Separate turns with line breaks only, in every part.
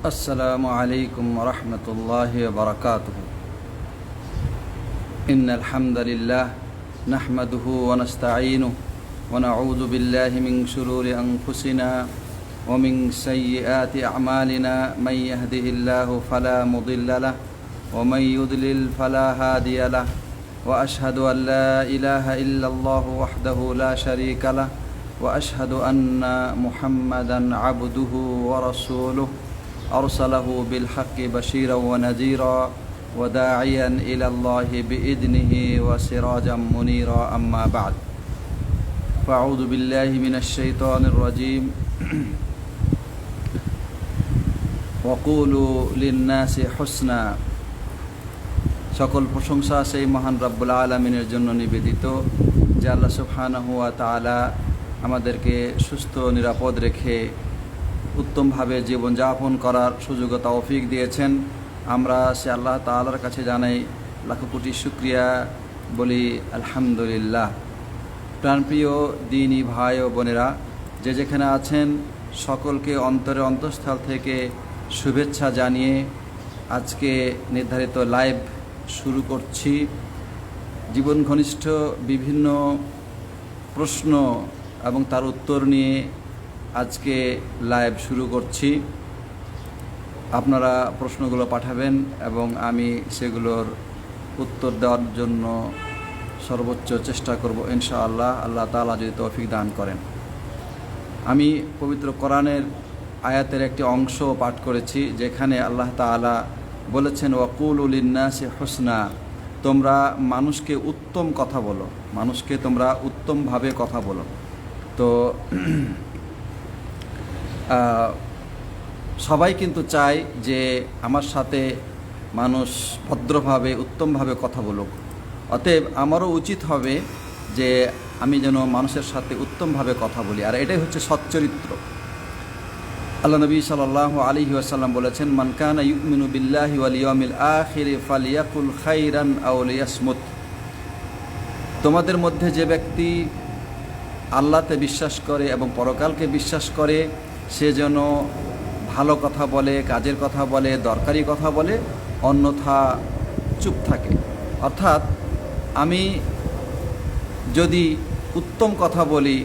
السلام عليكم ورحمة الله وبركاته. إن الحمد لله نحمده ونستعينه ونعوذ بالله من شرور أنفسنا ومن سيئات أعمالنا. من يهده الله فلا مضل له ومن يضلل فلا هادي له وأشهد أن لا إله إلا الله وحده لا شريك له وأشهد أن محمدا عبده ورسوله أرسله بالحق بشيرا ونذيرا وداعيا إلى الله بإذنه وسراجا منيرا. أما بعد فأعوذ بالله من الشيطان الرجيم. وقولوا للناس حسنا. সকল প্রশংসা সেই মহান রব্বুল আলামিনের জন্য নিবেদিত, যে আল্লাহ সুবহানাহু ওয়া তাআলা আমাদেরকে সুস্থ নিরাপদ রেখে উত্তমভাবে জীবনযাপন করার সুযোগ ও তৌফিক দিয়েছেন। আমরা সে আল্লাহ তাআলার কাছে জানাই লাখো কোটি শুকরিয়া, বলি আলহামদুলিল্লাহ। প্রাণপ্রিয় দিনী ভাই ও বোনেরা, যে যেখানে আছেন সকলকে অন্তরে অন্তঃস্থল থেকে শুভেচ্ছা জানিয়ে আজকে নির্ধারিত লাইভ শুরু করছি। জীবন ঘনিষ্ঠ বিভিন্ন প্রশ্ন এবং তার উত্তর নিয়ে আজকে লাইভ শুরু করছি। আপনারা প্রশ্নগুলো পাঠাবেন এবং আমি সেগুলোর উত্তর দেওয়ার জন্য সর্বোচ্চ চেষ্টা করব ইনশাআল্লাহ, আল্লাহ তাআলা যদি তৌফিক দান করেন। আমি পবিত্র কোরআনের আয়াতের একটি অংশ পাঠ করেছি, যেখানে আল্লাহ তাআলা বলেছেন ওয়াকুলু লিন্নাসি হুসনা, তোমরা মানুষকে উত্তম কথা বলো, মানুষকে তোমরা উত্তমভাবে কথা বলো। তো সবাই কিন্তু চায় যে আমার সাথে মানুষ ভদ্রভাবে উত্তমভাবে কথা বলুক। অতএব আমারও উচিত হবে যে আমি যেন মানুষের সাথে উত্তমভাবে কথা বলি, আর এটাই হচ্ছে সচ্চরিত্র। আল্লাহ নবী সাল্লাল্লাহু আলাইহি ওয়াসাল্লাম বলেছেন, মান কানা ইউমিনু বিল্লাহি ওয়াল ইয়াউমিল আখির ফালিয়াকুল খাইরান আও লিয়াসমুত। তোমাদের মধ্যে যে ব্যক্তি আল্লাহতে বিশ্বাস করে এবং পরকালকে বিশ্বাস করে, সে যেন ভালো কথা বলে, কাজের কথা বলে, দরকারি কথা বলে, অন্যথা চুপ থাকে। অর্থাৎ আমি যদি উত্তম কথা বলি,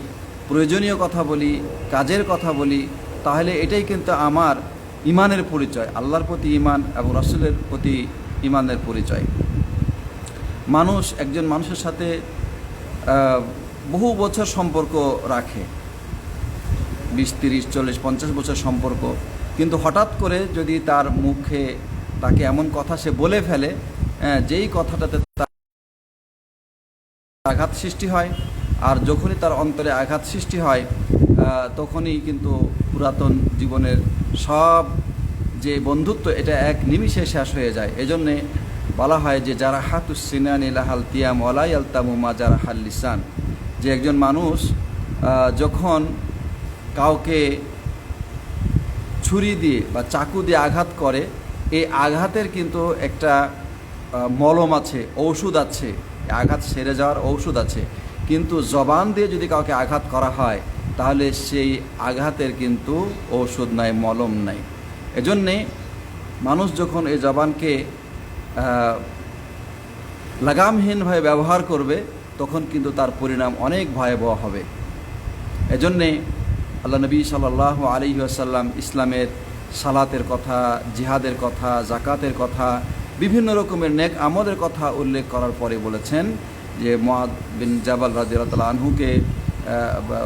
প্রয়োজনীয় কথা বলি, কাজের কথা বলি, তাহলে এটাই কিন্তু আমার ঈমানের পরিচয়, আল্লাহর প্রতি ঈমান এবং রাসূলের প্রতি ঈমানের পরিচয়। মানুষ একজন মানুষের সাথে বহু বছর সম্পর্ক রাখে, 20, 30, 40, 50 বছর সম্পর্ক, কিন্তু হঠাৎ করে যদি তার মুখে তাকে এমন কথা সে বলে ফেলে, যেই কথাটাতে তার আঘাত সৃষ্টি হয়, আর যখনই তার অন্তরে আঘাত সৃষ্টি হয় তখনই কিন্তু পুরাতন জীবনের সব যে বন্ধুত্ব এটা এক নিমিষে শেষ হয়ে যায়। এজন্যে বলা হয় যে যারা হাতুসিনান ইলাহাল তিয়াম ওয়ালা ইয়ালতামু মা যারা হাল লিসান, যে একজন মানুষ যখন কাউকে ছুরি দিয়ে বা চাকু দিয়ে আঘাত করে, এই আঘাতের কিন্তু একটা মলম আছে, ঔষধ আছে, আঘাত সেরে যাওয়ার ঔষধ আছে। কিন্তু জবান দিয়ে যদি কাউকে আঘাত করা হয়, তাহলে সেই আঘাতের কিন্তু ঔষধ নাই, মলম নাই। এজন্যে মানুষ যখন এই জবানকে লাগামহীনভাবে ব্যবহার করবে, তখন কিন্তু তার পরিণাম অনেক ভয়াবহ হবে। এজন্যে আল্লাহ নবী সাল্লাল্লাহু আলাইহি ওয়াসাল্লাম ইসলামের সালাতের কথা, জিহাদের কথা, জাকাতের কথা, বিভিন্ন রকমের নেক আমলের কথা উল্লেখ করার পরে বলেছেন যে মুআদ বিন জাবাল রাদিয়াল্লাহু তাআলা আনহুকে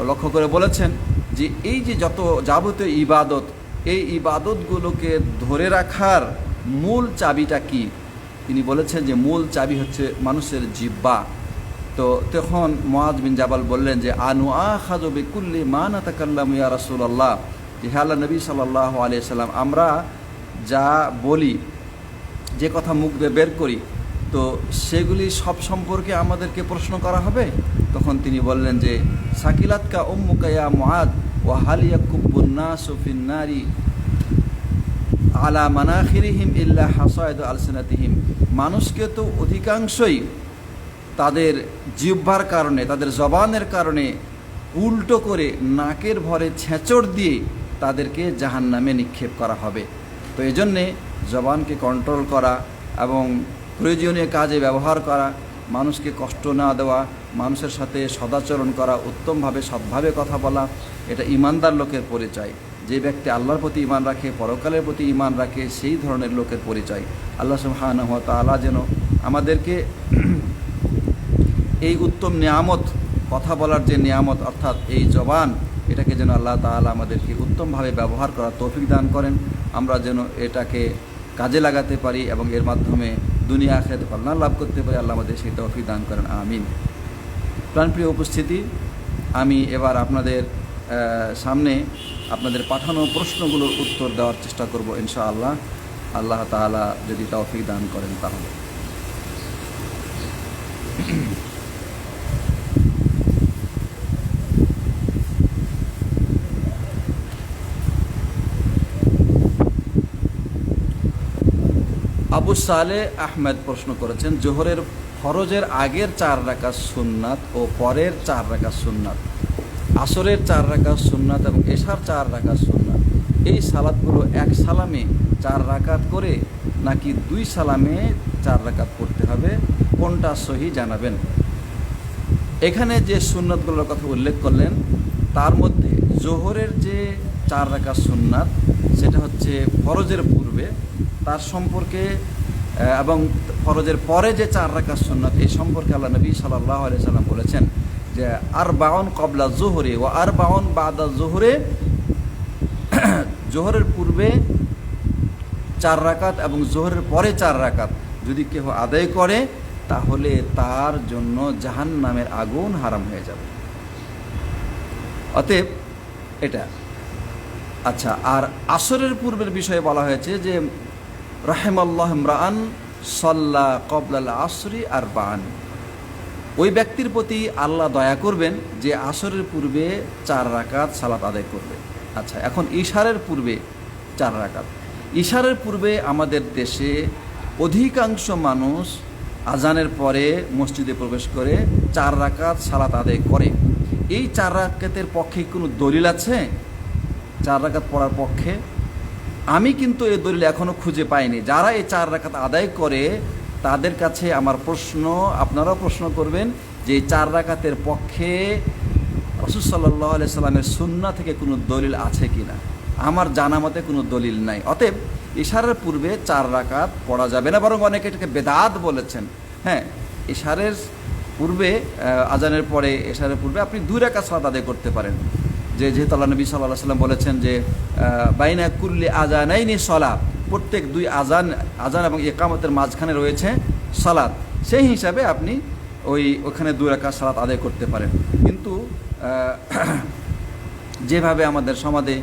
লক্ষ্য করে বলেছেন যে এই যে যত যাবতীয় ইবাদত, এই ইবাদতগুলোকে ধরে রাখার মূল চাবিটা কি? তিনি বলেছেন যে মূল চাবি হচ্ছে মানুষের জিহ্বা। তো তখন মুআদ বিন জাবাল বললেন যে আনু আখাযু বিকুল্লি মা নাতাকাল্লামু ইয়া রাসূলুল্লাহ, যে হে আল্লাহর নবী সাল্লাল্লাহু আলাইহি সাল্লাম, আমরা যা বলি, যে কথা মুখ দিয়ে বের করি, তো সেগুলি সব সম্পর্কে আমাদেরকে প্রশ্ন করা হবে? তখন তিনি বললেন যে সাকিলাতকা উম্মুকা ইয়া মুআদ ওয়া হাল ইয়াকুব্বুন নাসু ফিন নারি আলা মানাখিরিহিম ইল্লা হাসায়দু আলসিনাতিহিম। মানুষকে তো অধিকাংশই তাদের জিহ্বার কারণে, তাদের জবানের কারণে উল্টো করে নাকের ভরে ছেঁচড় দিয়ে তাদেরকে জাহান্নামে নিক্ষেপ করা হবে। তো এই জন্যে জবানকে কন্ট্রোল করা এবং প্রয়োজনীয় কাজে ব্যবহার করা, মানুষকে কষ্ট না দেওয়া, মানুষের সাথে সদাচরণ করা, উত্তমভাবে সৎভাবে কথা বলা, এটা ইমানদার লোকের পরিচয়। যে ব্যক্তি আল্লাহর প্রতি ঈমান রাখে, পরকালের প্রতি ঈমান রাখে, সেই ধরনের লোকের পরিচয়। আল্লাহ সুবহানাহু ওয়া তাআলা যেন আমাদেরকে এই উত্তম নিয়ামত, কথা বলার যে নিয়ামত অর্থাৎ এই জবান, এটাকে যেন আল্লাহ তাআলা আমাদেরকে উত্তমভাবে ব্যবহার করার তৌফিক দান করেন। আমরা যেন এটাকে কাজে লাগাতে পারি এবং এর মাধ্যমে দুনিয়া আখিরাতে কল্যাণ লাভ করতে পারি। আল্লাহ আমাদের সেই তৌফিক দান করেন, আমিন। প্রাণপ্রিয় উপস্থিতি, আমি এবার আপনাদের সামনে আপনাদের পাঠানো প্রশ্নগুলোর উত্তর দেওয়ার চেষ্টা করব ইনশাআল্লাহ, আল্লাহ তাআলা যদি তৌফিক দান করেন তাহলে। আবু সালেহ আহমেদ প্রশ্ন করেছেন, জোহরের ফরজের আগের 4 রাকাত সুন্নাত ও পরের 4 রাকাত সুন্নাত, আসরের 4 রাকাত সুন্নাত এবং এশার 4 রাকাত সুন্নাত, এই সালাতগুলো এক সালামে 4 রাকাত করে নাকি 2 সালামে 4 রাকাত পড়তে হবে, কোনটা সহি জানাবেন। এখানে যে সুন্নাতগুলোর কথা উল্লেখ করলেন তার মধ্যে জোহরের যে 4 রাকাত সুন্নাত সেটা হচ্ছে ফরজের পূর্বে, তার সম্পর্কে এবং ফরজের পরে যে 4 রাকাত সুন্নাত এই সম্পর্কে আল্লাহ নবী সাল্লাল্লাহু আলাইহি সাল্লাম বলেছেন যে আরবাউন ক্বাবলা যুহরি ওয়া আরবাউন বাদা যুহরি, জোহরের পূর্বে 4 রাকাত এবং জোহরের পরে 4 রাকাত যদি কেউ আদায় করে তাহলে তার জন্য জাহান্নামের আগুন হারাম হয়ে যাবে। অতএব এটা আচ্ছা। আর আসরের পূর্বের বিষয়ে বলা হয়েছে যে রাহিমাল্লাহু ইমরাআন সাল্লা ক্বাবলাল আসরি আরবাআন, ওই ব্যক্তির প্রতি আল্লাহ দয়া করবেন যে আসরের পূর্বে 4 রাকাত সালাত আদায় করবে। আচ্ছা, এখন ইশারের পূর্বে 4 রাকাত, ইশারের পূর্বে আমাদের দেশে অধিকাংশ মানুষ আজানের পরে মসজিদে প্রবেশ করে 4 রাকাত সালাত আদায় করে। এই 4 রাকাতের পক্ষে কোনো দলিল আছে 4 রাকাত পড়ার পক্ষে? আমি কিন্তু এই দলিল এখনও খুঁজে পাইনি। যারা এই 4 রাকাত আদায় করে তাদের কাছে আমার প্রশ্ন, আপনারাও প্রশ্ন করবেন যে এই 4 রাকাতের পক্ষে রাসূল সাল্লাল্লাহু আলাইহি সাল্লামের সুন্নাহ থেকে কোনো দলিল আছে কি না। আমার জানা মতে কোনো দলিল নাই। অতএব ইশারের পূর্বে 4 রাকাত পড়া যাবে না, বরং অনেকে এটাকে বেদাত বলেছেন। হ্যাঁ, ইশারের পূর্বে আজানের পরে ইশারের পূর্বে আপনি 2 রাকাত সালাত আদায় করতে পারেন। যেহেতু আল্লাহ নবী সাল্লাল্লাহু আলাইহি সাল্লাম বলেছেন যে বাইনা কুল্লি আজানাইনি সালাত, প্রত্যেক 2 আজান এবং ইকামতের মাঝখানে রয়েছে সালাত, সেই হিসাবে আপনি ওখানে 2 রাকাত সালাত আদায় করতে পারেন। কিন্তু যেভাবে আমাদের সমাজে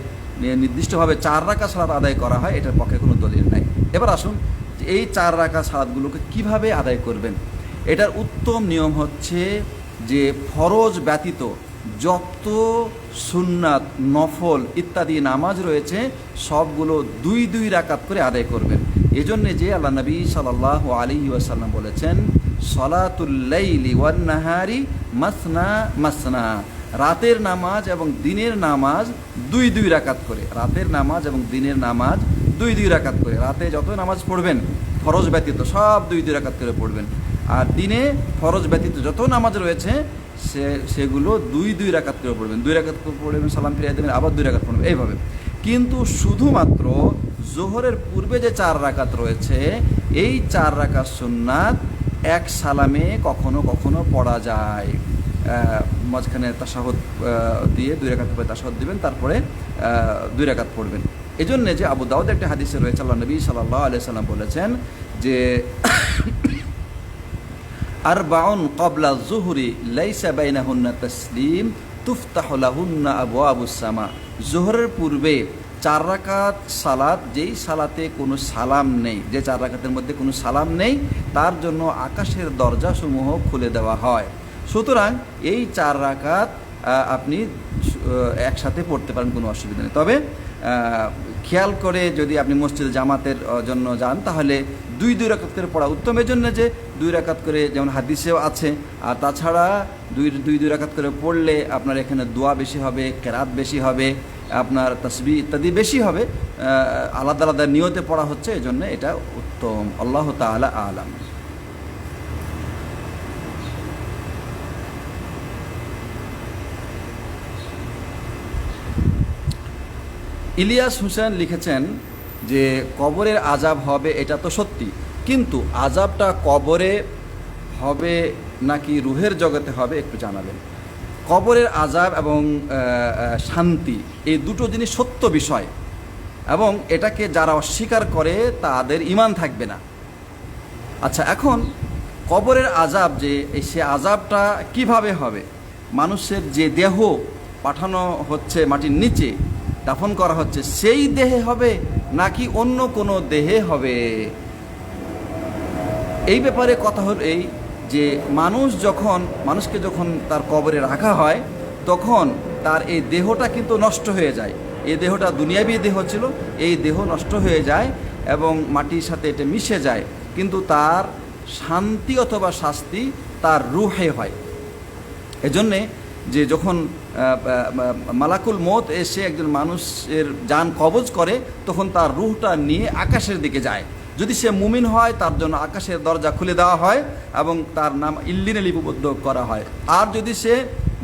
নির্দিষ্টভাবে 4 রাকাত সালাত আদায় করা হয় এটার পক্ষে কোনো দলিল নাই। এবার আসুন যে এই 4 রাকাত সালাতগুলোকে কিভাবে আদায় করবেন। এটার উত্তম নিয়ম হচ্ছে যে ফরজ ব্যতীত যত সুন্নাত, নফল ইত্যাদি নামাজ রয়েছে সবগুলো 2 রাকাত করে আদায় করবেন। এজন্য যে আল্লাহ নবী সাল্লাল্লাহু আলাইহি ওয়াসাল্লাম বলেছেন সলাতুল লাইলি ওয়ান নাহারি মাসনা মাসনা, রাতের নামাজ এবং দিনের নামাজ 2 রাকাত করে, রাতের নামাজ এবং দিনের নামাজ 2 রাকাত করে। রাতে যত নামাজ পড়বেন ফরজ ব্যতীত সব 2 রাকাত করে পড়বেন, আর দিনে ফরজ ব্যতীত যত নামাজ রয়েছে সেগুলো 2 রাকাত করে পড়বেন। 2 রাকাত করে পড়বেন, সালাম ফিরিয়ে দেবেন, আবার 2 রাকাত পড়বেন, এইভাবে। কিন্তু শুধুমাত্র জোহরের পূর্বে যে 4 রাকাত রয়েছে এই 4 রাকাত সুন্নাত এক সালামে কখনো কখনো পড়া যায়। মাঝখানে তাশাহুদ দিয়ে 2 রাকাত পরে তাশাহুদ দিবেন, তারপরে 2 রাকাত পড়বেন। এই জন্যে যে আবু দাউদ একটা হাদিসে রয়েছে আল্লাহ নবী সাল্লাল্লাহু আলাইহি সাল্লাম বলেছেন যে আরবাউন ক্বাবলা যুহরি লাইসা বাইনাহুন্না তাসলিম তুফতাহু লাহুন্না আবওয়াবুস সামা, জোহরের পূর্বে 4 রাকাত সালাত, যেই সালাতে কোনো সালাম নেই, যে 4 রাকাতের মধ্যে কোনো সালাম নেই, তার জন্য আকাশের দরজাসমূহ খুলে দেওয়া হয়। সুতরাং এই 4 রাকাত আপনি একসাথে পড়তে পারেন, কোনো অসুবিধা নেই। তবে খেয়াল করে যদি আপনি মসজিদে জামাতের জন্য যান তাহলে 2 রাকাত করে পড়া উত্তম। এর জন্য যে 2 রাকাত করে যেমন হাদিসেও আছে, আর তাছাড়া 2 রাকাত করে পড়লে আপনার এখানে দোয়া বেশি হবে, কেরাত বেশি হবে, আপনার তাসবিহ ইত্যাদি বেশি হবে, আলাদা আলাদা নিয়তে পড়া হচ্ছে, এজন্য এটা উত্তম। আল্লাহ তাআলা আলাম। ইলিয়াস হোসেন লিখেছেন যে কবরের আযাব হবে, এটা তো সত্যি, কিন্তু আযাবটা কবরে হবে নাকি রুহের জগতে হবে একটু জানাবেন। কবরের আযাব এবং শান্তি এই দুটো জিনিস সত্য বিষয়, এবং এটাকে যারা অস্বীকার করে তাদের ঈমান থাকবে না। আচ্ছা, এখন কবরের আযাব যে সে আযাবটা কিভাবে হবে? মানুষের যে দেহ পাঠানো হচ্ছে মাটির নিচে, দাফন করা হচ্ছে, সেই দেহে হবে নাকি অন্য কোনো দেহে হবে? এই ব্যাপারে কথা হল এই যে মানুষকে যখন তার কবরে রাখা হয় তখন তার এই দেহটা কিন্তু নষ্ট হয়ে যায়। এই দেহটা দুনিয়াবী দেহ ছিল, এই দেহ নষ্ট হয়ে যায় এবং মাটির সাথে এটা মিশে যায়, কিন্তু তার শান্তি অথবা শাস্তি তার রুহে হয়। এজন্যে যে যখন মালাকুল মউত এসে একজন মানুষের জান কবজ করে, তখন তার রুহটা নিয়ে আকাশের দিকে যায়। যদি সে মুমিন হয় তার জন্য আকাশের দরজা খুলে দেওয়া হয় এবং তার নাম ইল্লিনে লিপিবদ্ধ করা হয়। আর যদি সে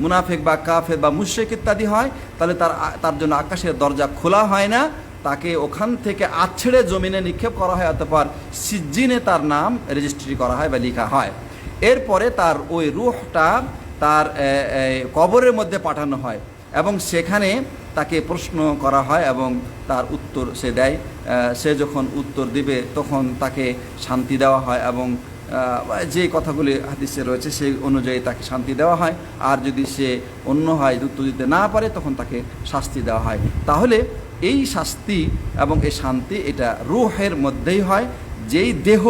মুনাফিক বা কাফের বা মুশরিক ইত্যাদি হয়, তাহলে তার জন্য আকাশের দরজা খোলা হয় না, তাকে ওখান থেকে আছড়ে জমিনে নিক্ষেপ করা হয়, অতঃপর সিজ্জিনে তার নাম রেজিস্ট্রি করা হয় বা লেখা হয়। এরপরে তার ওই রুহটা তার কবরের মধ্যে পাঠানো হয় এবং সেখানে তাকে প্রশ্ন করা হয় এবং তার উত্তর সে দেয়। সে যখন উত্তর দিবে তখন তাকে শান্তি দেওয়া হয় এবং যে কথাগুলি হাদিসে রয়েছে সেই অনুযায়ী তাকে শান্তি দেওয়া হয়। আর যদি সে অন্য হয়, উত্তর দিতে না পারে, তখন তাকে শাস্তি দেওয়া হয়। তাহলে এই শাস্তি এবং এই শান্তি এটা রূহের মধ্যেই হয়, যেই দেহ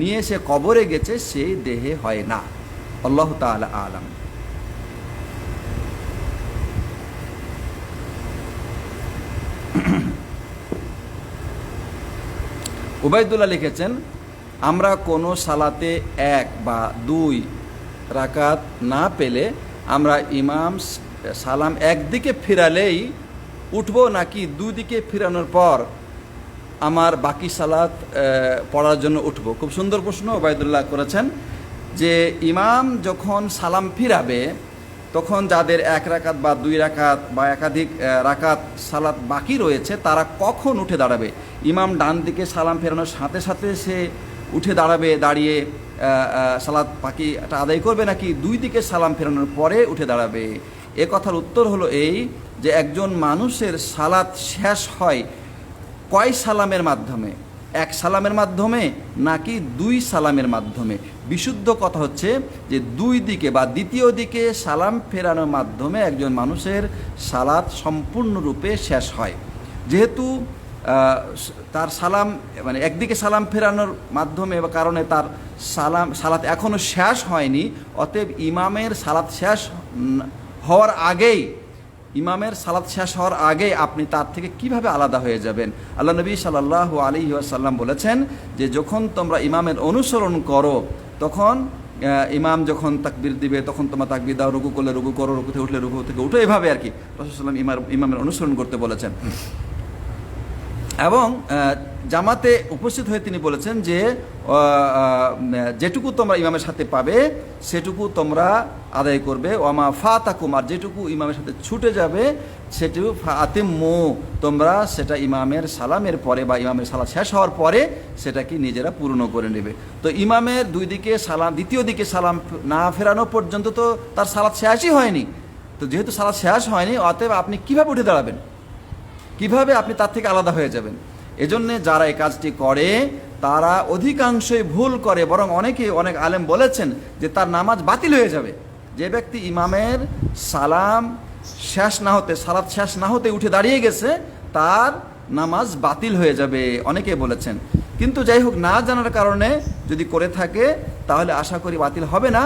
নিয়ে সে কবরে গেছে সেই দেহে হয় না। আল্লাহ তাআলা আলাম। উবাইদুল্লাহ লিখেছেন, আমরা কোনো সালাতে 1 বা 2 রাকাত না পেলে আমরা ইমাম সালাম একদিকে ফিরালেই উঠব নাকি 2 দিকে ফিরানোর পর আমার বাকি সালাত পড়ার জন্য উঠব? খুব সুন্দর প্রশ্ন উবাইদুল্লাহ করেছেন যে ইমাম যখন সালাম ফিরাবে তখন যাদের 1 রাকাত বা 2 রাকাত বা একাধিক রাকাত সালাত বাকি রয়েছে তারা কখন উঠে দাঁড়াবে? ইমাম ডান দিকে সালাম ফেরানোর সাথে সাথে সে উঠে দাঁড়াবে, দাঁড়িয়ে সালাত বাকিটা আদায় করবে, নাকি 2 দিকে সালাম ফেরানোর পরে উঠে দাঁড়াবে? এ কথার উত্তর হলো এই যে একজন মানুষের সালাত শেষ হয় কয় সালামের মাধ্যমে? 1 সালামের মাধ্যমে নাকি 2 সালামের মাধ্যমে? বিশুদ্ধ কথা হচ্ছে যে 2 দিকে বা দ্বিতীয় দিকে সালাম ফেরানোর মাধ্যমে একজন মানুষের সালাত সম্পূর্ণরূপে শেষ হয়। যেহেতু তার সালাম মানে একদিকে সালাম ফেরানোর মাধ্যমে বা কারণে তার সালাত এখনও শেষ হয়নি, অতএব ইমামের সালাত শেষ হওয়ার আগেই আপনি তার থেকে কিভাবে আলাদা হয়ে যাবেন? আল্লাহ নবী সাল্লাল্লাহু আলাইহি ওয়াসাল্লাম বলেছেন যে যখন তোমরা ইমামের অনুসরণ করো তখন ইমাম যখন তাকবীর দিবে তখন তোমরা তাকবীর দাও, রুকু করলে রুকু করো, রুকু থেকে উঠলে রুকু থেকে উঠো, এভাবে আর কি রাসূল সাল্লাল্লাহু আলাইহি ওয়াসাল্লাম ইমামের অনুসরণ করতে বলেছেন। এবং জামাতে উপস্থিত হয়ে তিনি বলেছেন যে যেটুকু তোমরা ইমামের সাথে পাবে সেটুকু তোমরা আদায় করবে, ওয়ামা ফাতাকুম, আর যেটুকু ইমামের সাথে ছুটে যাবে সেটুকু ফাতিম্মু, তোমরা সেটা ইমামের সালামের পরে বা ইমামের সালাত শেষ হওয়ার পরে সেটা কি নিজেরা পূর্ণ করে নেবে। তো ইমামের 2 দিকে সালাম, দ্বিতীয় দিকে সালাম না ফেরানো পর্যন্ত তো তার সালাত শেষই হয়নি। তো যেহেতু সালাত শেষ হয়নি, অতএব আপনি কিভাবে উঠে দাঁড়াবেন? কিভাবে আপনি তার থেকে আলাদা হয়ে যাবেন? এজন্যে যারা এই কাজটি করে তারা অধিকাংশই ভুল করে, বরং অনেক আলেম বলেছেন যে তার নামাজ বাতিল হয়ে যাবে। যে ব্যক্তি ইমামের সালাত শেষ না হতে উঠে দাঁড়িয়ে গেছে তার নামাজ বাতিল হয়ে যাবে, অনেকে বলেছেন। কিন্তু যাই হোক, না জানার কারণে যদি করে থাকে তাহলে আশা করি বাতিল হবে না,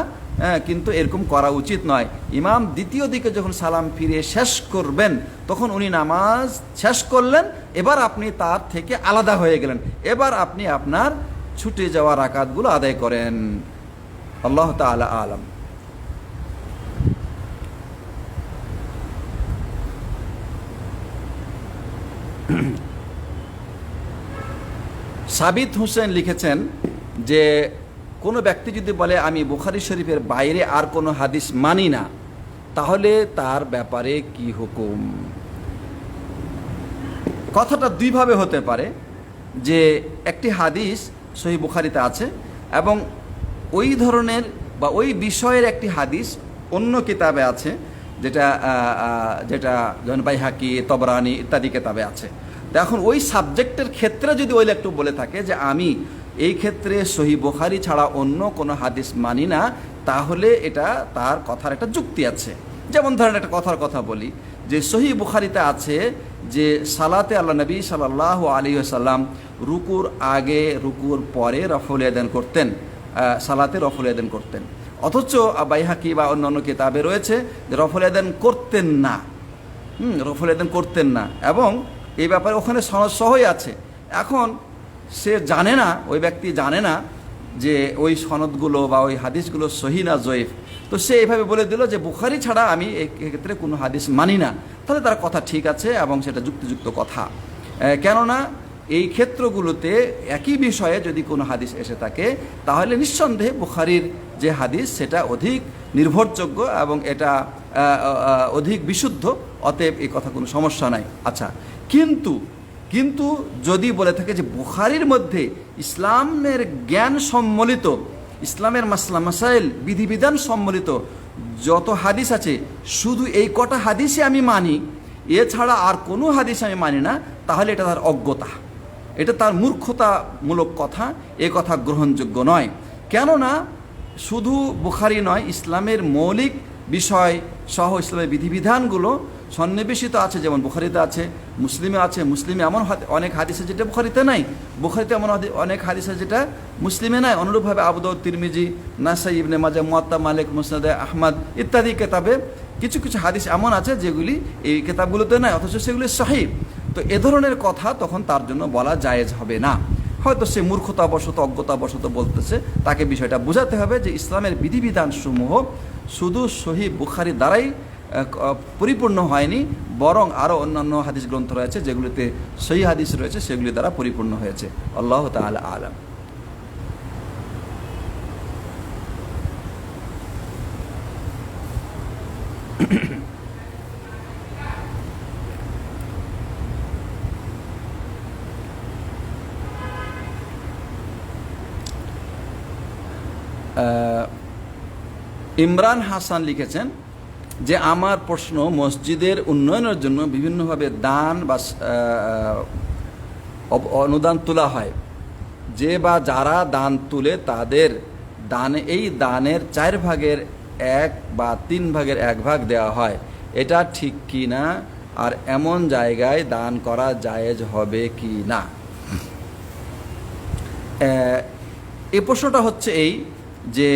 কিন্তু এরকম করা উচিত নয়। ইমাম দ্বিতীয় দিকে যখন সালাম ফিরিয়ে শেষ করবেন তখন উনি নামাজ শেষ করলেন, এবার আপনি তার থেকে আলাদা হয়ে গেলেন, এবার আপনি আপনার ছুটে যাওয়া রাকাতগুলো আদায় করেন। আল্লাহ তাআলা আলাম। সাবিত হোসেন লিখেছেন যে কোনো ব্যক্তি যদি বলে আমি বুখারী শরীফের বাইরে আর কোনো হাদিস মানি না, তাহলে তার ব্যাপারে কি হুকুম? কথাটা দুইভাবে হতে পারে, যে একটি হাদিস সহিহ বুখারীতে আছে এবং ওই ধরনের বা ওই বিষয়ের একটি হাদিস অন্য কিতাবে আছে, যেটা যেটা যেমন বাইহাকি, তবরানি ইত্যাদি কিতাবে আছে। তো এখন ওই সাবজেক্টের ক্ষেত্রে যদি ওই একটু বলে থাকে যে আমি এই ক্ষেত্রে সহিহ বুখারী ছাড়া অন্য কোনো হাদিস মানি না, তাহলে এটা তার কথার একটা যুক্তি আছে। যেমন ধরেন একটা কথার কথা বলি, যে সহিহ বুখারীতে আছে যে সালাতে আল্লাহ নবী সাল্লাল্লাহু আলাইহি ওয়াসাল্লাম রুকুর আগে রুকুর পরে রফউল ইয়াদান করতেন, সালাতে রফউল ইয়াদান করতেন। অথচ বাইহাকি বা অন্যান্য কিতাবে রয়েছে যে রফউল ইয়াদান করতেন না, রফউল ইয়াদান করতেন না, এবং এই ব্যাপারে ওখানে সনদ সহই আছে। এখন সে জানে না, ওই ব্যক্তি জানে না যে ওই সনদগুলো বা ওই হাদিসগুলো সহিহ না জয়ীফ, তো সে এইভাবে বলে দিল যে বুখারী ছাড়া আমি এই ক্ষেত্রে কোনো হাদিস মানি না। তাহলে তার কথা ঠিক আছে এবং সেটা যুক্তিযুক্ত কথা, কেননা এই ক্ষেত্রগুলোতে একই বিষয়ে যদি কোনো হাদিস এসে থাকে, তাহলে নিঃসন্দেহে বুখারীর যে হাদিস সেটা অধিক নির্ভরযোগ্য এবং এটা অধিক বিশুদ্ধ, অতএব এই কথা কোনো সমস্যা নাই। আচ্ছা, কিন্তু যদি বলে থাকে যে বুখারীর মধ্যে ইসলামের জ্ঞান সম্মিলিত, ইসলামের মাসলা মাসাইল বিধিবিধান সম্মিলিত যত হাদিস আছে, শুধু এই কটা হাদিসে আমি মানি, এছাড়া আর কোনো হাদিস আমি মানি না, তাহলে এটা তার অজ্ঞতা, এটা তার মূর্খতামূলক কথা, এ কথা গ্রহণযোগ্য নয়। কেননা শুধু বুখারী নয়, ইসলামের মৌলিক বিষয় সহ ইসলামের বিধিবিধানগুলো সন্নিবেশিত আছে, যেমন বুখারীতে আছে, মুসলিমে আছে। মুসলিমে এমন অনেক হাদিস আছে যেটা বুখারীতে নাই, বুখারীতে এমন অনেক হাদিস আছে যেটা মুসলিমে নাই। অনুরূপভাবে আবু দাউদ, তিরমিজি, নাসাই, ইবনে মাজাহ, মুয়াত্তা মালিক, মুসনাদে আহমদ ইত্যাদি কিতাবে কিছু কিছু হাদিস এমন আছে যেগুলি এই কিতাবগুলোতে নাই, অথচ সেগুলি সহিহ। তো এ ধরনের কথা তখন তার জন্য বলা জায়েজ হবে না। হয়তো সে মূর্খতাবশত, অজ্ঞতাবশত বলতেছে, তাকে বিষয়টা বোঝাতে হবে যে ইসলামের বিধিবিধানসমূহ শুধু সহিহ বুখারী দ্বারাই পরিপূর্ণ হয়নি, বরং আরও অন্যান্য হাদিস গ্রন্থ রয়েছে যেগুলিতে সহিহ হাদিস রয়েছে, সেগুলি দ্বারা পরিপূর্ণ হয়েছে। আল্লাহু তাআলা আ'লাম। ইমরান হাসান লিখেছেন যে আমার প্রশ্ন, মসজিদের উন্নয়নের জন্য বিভিন্নভাবে দান বা অনুদান তোলা হয়, যে বা যারা দান তুলে তাদের দানে এই দানের 4 ভাগের 1 বা 3 ভাগের 1 ভাগ দেওয়া হয়, এটা ঠিক কি না? আর এমন জায়গায় দান করা জায়েজ হবে কি না? এই প্রশ্নটা হচ্ছে এই যে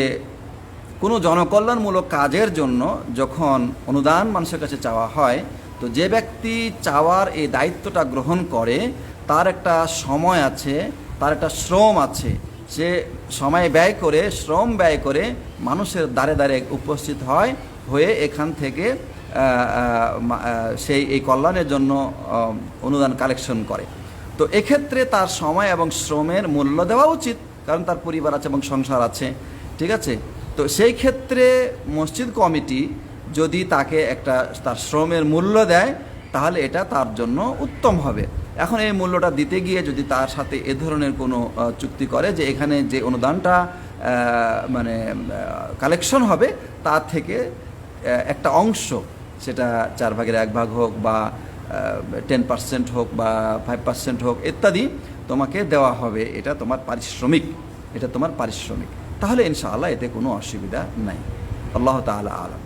কোনো জনকল্যাণমূলক কাজের জন্য যখন অনুদান মানুষের কাছে চাওয়া হয়, তো যে ব্যক্তি চাওয়ার এই দায়িত্বটা গ্রহণ করে তার একটা সময় আছে, তার একটা শ্রম আছে। সে সময় ব্যয় করে, শ্রম ব্যয় করে মানুষের দ্বারে দ্বারে উপস্থিত হয়ে এখান থেকে সেই এই কল্যাণের জন্য অনুদান কালেকশন করে। তো এক্ষেত্রে তার সময় এবং শ্রমের মূল্য দেওয়া উচিত, কারণ তার পরিবার আছে এবং সংসার আছে, ঠিক আছে? তো সেই ক্ষেত্রে মসজিদ কমিটি যদি তাকে একটা তার শ্রমের মূল্য দেয়, তাহলে এটা তার জন্য উত্তম হবে। এখন এই মূল্যটা দিতে গিয়ে যদি তার সাথে এ ধরনের কোনো চুক্তি করে যে এখানে যে অনুদানটা মানে কালেকশন হবে তার থেকে একটা অংশ, সেটা 4 ভাগের 1 ভাগ হোক বা 10% হোক বা 5% হোক ইত্যাদি, তোমাকে দেওয়া হবে, এটা তোমার পারিশ্রমিক, এটা তোমার পারিশ্রমিক, তাহলে ইনশাআল্লাহ এতে কোনো অসুবিধা নাই। আল্লাহ তাআলা আ'লাম।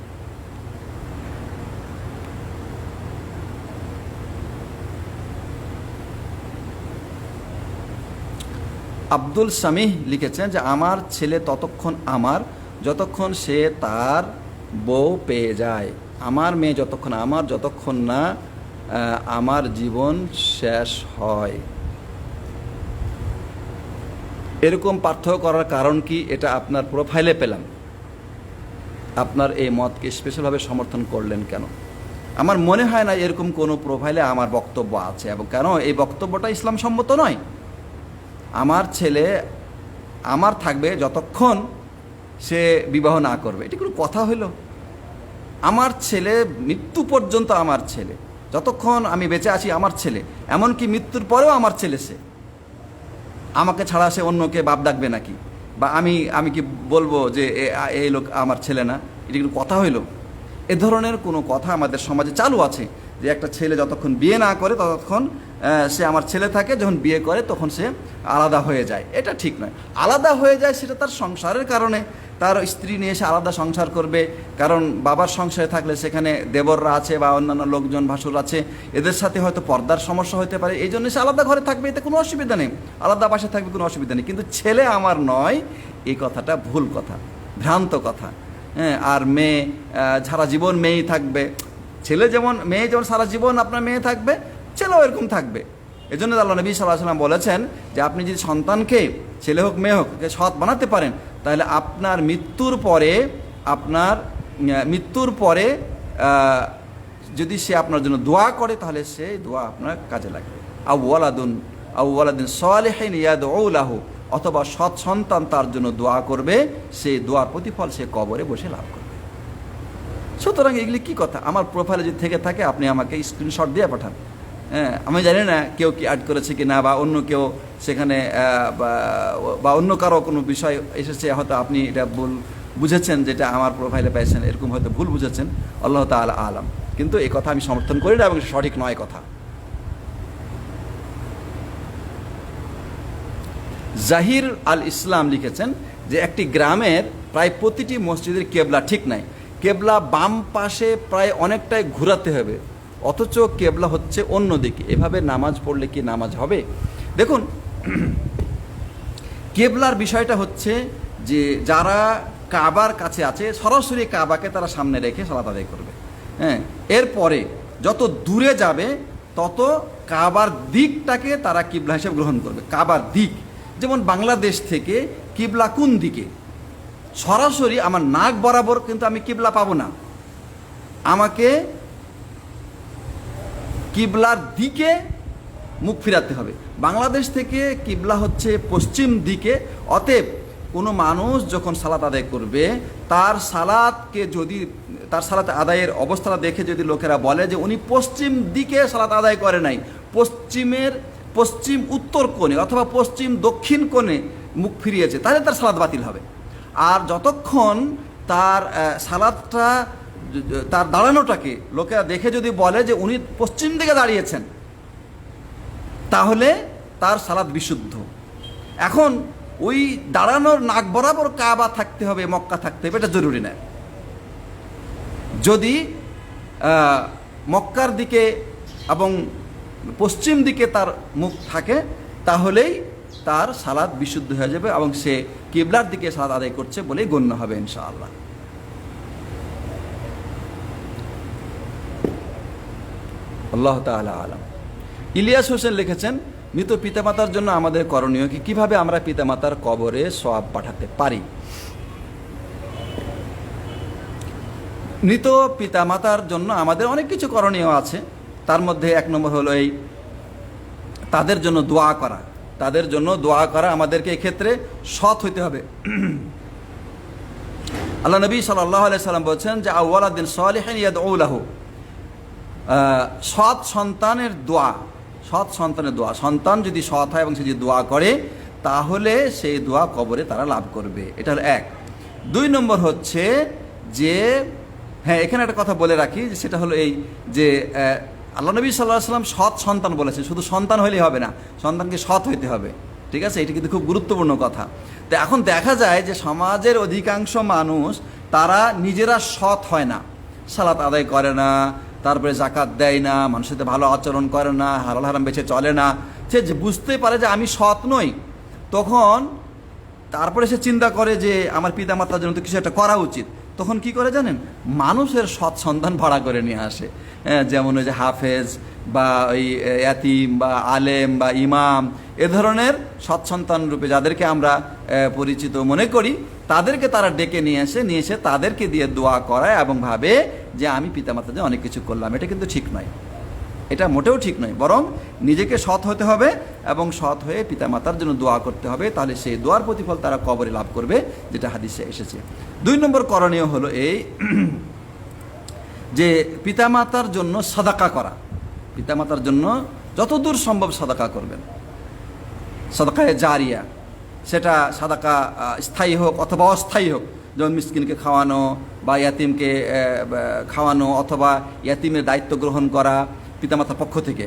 আব্দুল সামিহ লিখেছেন যে আমার ছেলে ততক্ষণ আমার যতক্ষণ সে তার বউ পেয়ে যায়, আমার মেয়ে যতক্ষণ না আমার জীবন শেষ হয়। এরকম পার্থক্য করার কারণ কি? এটা আপনার প্রোফাইলে পেলাম, আপনার এই মতকে স্পেশালভাবে সমর্থন করলেন কেন? আমার মনে হয় না এরকম কোনো প্রোফাইলে আমার বক্তব্য আছে, এবং কেন এই বক্তব্যটা ইসলাম সম্মত নয়। আমার ছেলে আমার থাকবে যতক্ষণ সে বিবাহ না করবে। এটি কোনো কথা হইল? আমার ছেলে মৃত্যু পর্যন্ত আমার ছেলে, যতক্ষণ আমি বেঁচে আছি আমার ছেলে, এমনকি মৃত্যুর পরেও আমার ছেলে। সে আমাকে ছাড়া সে অন্যকে বাপ ডাকবে নাকি? বা আমি কি বলবো যে এই লোক আমার ছেলে না? এটি কোনো কথা হইল? এ ধরনের কোনো কথা আমাদের সমাজে চালু আছে যে একটা ছেলে যতক্ষণ বিয়ে না করে ততক্ষণ সে আমার ছেলে থাকে, যখন বিয়ে করে তখন সে আলাদা হয়ে যায়। এটা ঠিক নয়। আলাদা হয়ে যায় সেটা তার সংসারের কারণে, তার স্ত্রী নিয়ে এসে আলাদা সংসার করবে। কারণ বাবার সংসারে থাকলে সেখানে দেবররা আছে বা অন্যান্য লোকজন, ভাসুর আছে, এদের সাথে হয়তো পর্দার সমস্যা হতে পারে, এই জন্য সে আলাদা ঘরে থাকবে, এতে কোনো অসুবিধা নেই। আলাদা বাসায় থাকবে, কোনো অসুবিধা নেই। কিন্তু ছেলে আমার নয়, এই কথাটা ভুল কথা, ভ্রান্ত কথা। হ্যাঁ, আর মেয়ে সারা জীবন মেয়েই থাকবে। ছেলে যেমন, মেয়ে যেমন সারা জীবন আপনার মেয়ে থাকবে, ছেলেও এরকম থাকবে। এই জন্য আল্লাহ নবী সাল্লাল্লাহু আলাইহি ওয়াসাল্লাম বলেছেন যে আপনি যদি সন্তানকে, ছেলে হোক মেয়ে হোক, সৎ বানাতে পারেন, তাহলে আপনার মৃত্যুর পরে যদি সে আপনার জন্য দোয়া করে, তাহলে সেই দোয়া আপনার কাজে লাগবে। আউওয়ালাদিন সালিহিন ইয়াদউ লাহু, অথবা সৎ সন্তান তার জন্য দোয়া করবে, সেই দোয়ার প্রতিফল সে কবরে বসে লাভ করবে। সুতরাং এগুলি কি কথা? আমার প্রোফাইলে যদি থেকে থাকে আপনি আমাকে স্ক্রিনশট দিয়ে পাঠান। হ্যাঁ, আমি জানি না কেউ কি অ্যাড করেছে কি না, বা অন্য কেউ সেখানে বা অন্য কারো কোনো বিষয় এসেছে, হয়তো আপনি এটা ভুল বুঝেছেন, যেটা আমার প্রোফাইলে পেয়েছেন এরকম হয়তো ভুল বুঝেছেন, আল্লাহ তাআলা আলাম। কিন্তু এই কথা আমি সমর্থন করি না এবং সঠিক নয় কথা। জাহির আল ইসলাম লিখেছেন যে একটি গ্রামের প্রায় প্রতিটি মসজিদের কেবলা ঠিক নাই, কেবলা বাম পাশে প্রায় অনেকটাই ঘোরাতে হবে, অথচ কেবলা হচ্ছে অন্য দিকে। এভাবে নামাজ পড়লে কি নামাজ হবে? দেখুন, কেবলার বিষয়টা হচ্ছে যে যারা কাবার কাছে আছে, সরাসরি কাবাকে তারা সামনে রেখে সালাত আদায় করবে। হ্যাঁ, এরপরে যত দূরে যাবে তত কাবার দিকটাকে তারা কিবলা হিসেবে গ্রহণ করবে। কাবার দিক, যেমন বাংলাদেশ থেকে কিবলা কোন দিকে? সরাসরি আমার নাক বরাবর কিন্তু আমি কিবলা পাবো না, আমাকে কিবলার দিকে মুখ ফিরাতে হবে। বাংলাদেশ থেকে কিবলা হচ্ছে পশ্চিম দিকে। অতএব কোনো মানুষ যখন সালাত আদায় করবে, তার সালাত আদায়ের অবস্থাটা দেখে যদি লোকেরা বলে যে উনি পশ্চিম দিকে সালাত আদায় করে নাই, পশ্চিম উত্তর কোণে অথবা পশ্চিম দক্ষিণ কোণে মুখ ফিরিয়েছে, তাহলে তার সালাত বাতিল হবে। আর যতক্ষণ তার সালাতটা, তার দাঁড়ানোটাকে লোকেরা দেখে যদি বলে যে উনি পশ্চিম দিকে দাঁড়িয়েছেন, তাহলে তার সালাত বিশুদ্ধ। এখন ওই দাঁড়ানোর নাক বরাবর কাবা থাকতে হবে, মক্কা থাকতে হবে, এটা জরুরি না। যদি মক্কার দিকে এবং পশ্চিম দিকে তার মুখ থাকে, তাহলেই তার সালাত বিশুদ্ধ হয়ে যাবে এবং সে কিবলার দিকে সালাত আদায় করছে বলেই গণ্য হবে ইনশাআল্লাহ। আল্লাহ তাআলা আলাম। ইলিয়াস হোসেন লিখেছেন, মৃত পিতামাতার জন্য আমাদের করণীয় কি? কিভাবে আমরা পিতামাতার কবরে সওয়াব পাঠাতে পারি? মৃত পিতামাতার জন্য আমাদের অনেক কিছু করণীয় আছে। তার মধ্যে এক নম্বর হলো এই তাদের জন্য দোয়া করা। তাদের জন্য দোয়া করা আমাদেরকে এক্ষেত্রে সৎ হইতে হবে। আল্লাহ নবী সাল্লাল্লাহু আলাইহি সাল্লাম বলছেন যে আউওয়ালাদিন সালিহিন ইয়াদউ লাহু, সৎ সন্তানের দোয়া। সন্তান যদি সৎ হয় এবং সে যদি দোয়া করে, তাহলে সেই দোয়া কবরে তারা লাভ করবে। এটা হলো এক। 2 নম্বর হচ্ছে যে, হ্যাঁ, এখানে একটা কথা বলে রাখি, যে সেটা হলো এই যে আল্লাহ নবী সাল্লাল্লাহু আলাইহি সাল্লাম সৎ সন্তান বলেছে। শুধু সন্তান হলেই হবে না, সন্তানকে সৎ হইতে হবে। ঠিক আছে, এটা কিন্তু খুব গুরুত্বপূর্ণ কথা। তো এখন দেখা যায় যে সমাজের অধিকাংশ মানুষ তারা নিজেরা সৎ হয় না, সালাত আদায় করে না, তারপরে জাকাত দেয় না, মানুষের সাথে ভালো আচরণ করে না, হালাল হারাম বেছে চলে না। সে যে বুঝতে পারে যে আমি সৎ নই, তখন তারপরে সে চিন্তা করে যে আমার পিতামাতার জন্য তো কিছু একটা করা উচিত। তখন কি করে জানেন? মানুষের সৎ সন্তান ভাড়া করে নিয়ে আসে। যেমন ওই যে হাফেজ বা ওই ইয়াতিম বা আলেম বা ইমাম, এ ধরনের সৎ সন্তান রূপে যাদেরকে আমরা পরিচিত মনে করি, তাদেরকে তারা ডেকে নিয়ে এসে তাদেরকে দিয়ে দোয়া করায় এবং ভাবে যে আমি পিতামাতার জন্য অনেক কিছু করলাম। এটা কিন্তু ঠিক নয়। এটা মোটেও ঠিক নয়, বরং নিজেকে সৎ হতে হবে এবং সৎ হয়ে পিতামাতার জন্য দোয়া করতে হবে, তাহলে সেই দোয়ার প্রতিফল তারা কবরে লাভ করবে, যেটা হাদিসে এসেছে। 2 নম্বর করণীয় হলো এই যে পিতামাতার জন্য সাদাকা করা। পিতামাতার জন্য যতদূর সম্ভব সাদাকা করবেন, সাদাকায়ে জারিয়া, সেটা সাদাকা স্থায়ী হোক অথবা অস্থায়ী হোক, যেমন মিসকিনকে খাওয়ানো বা ইয়াতিমকে খাওয়ানো অথবা ইয়াতিমের দায়িত্ব গ্রহণ করা পিতামাতার পক্ষ থেকে।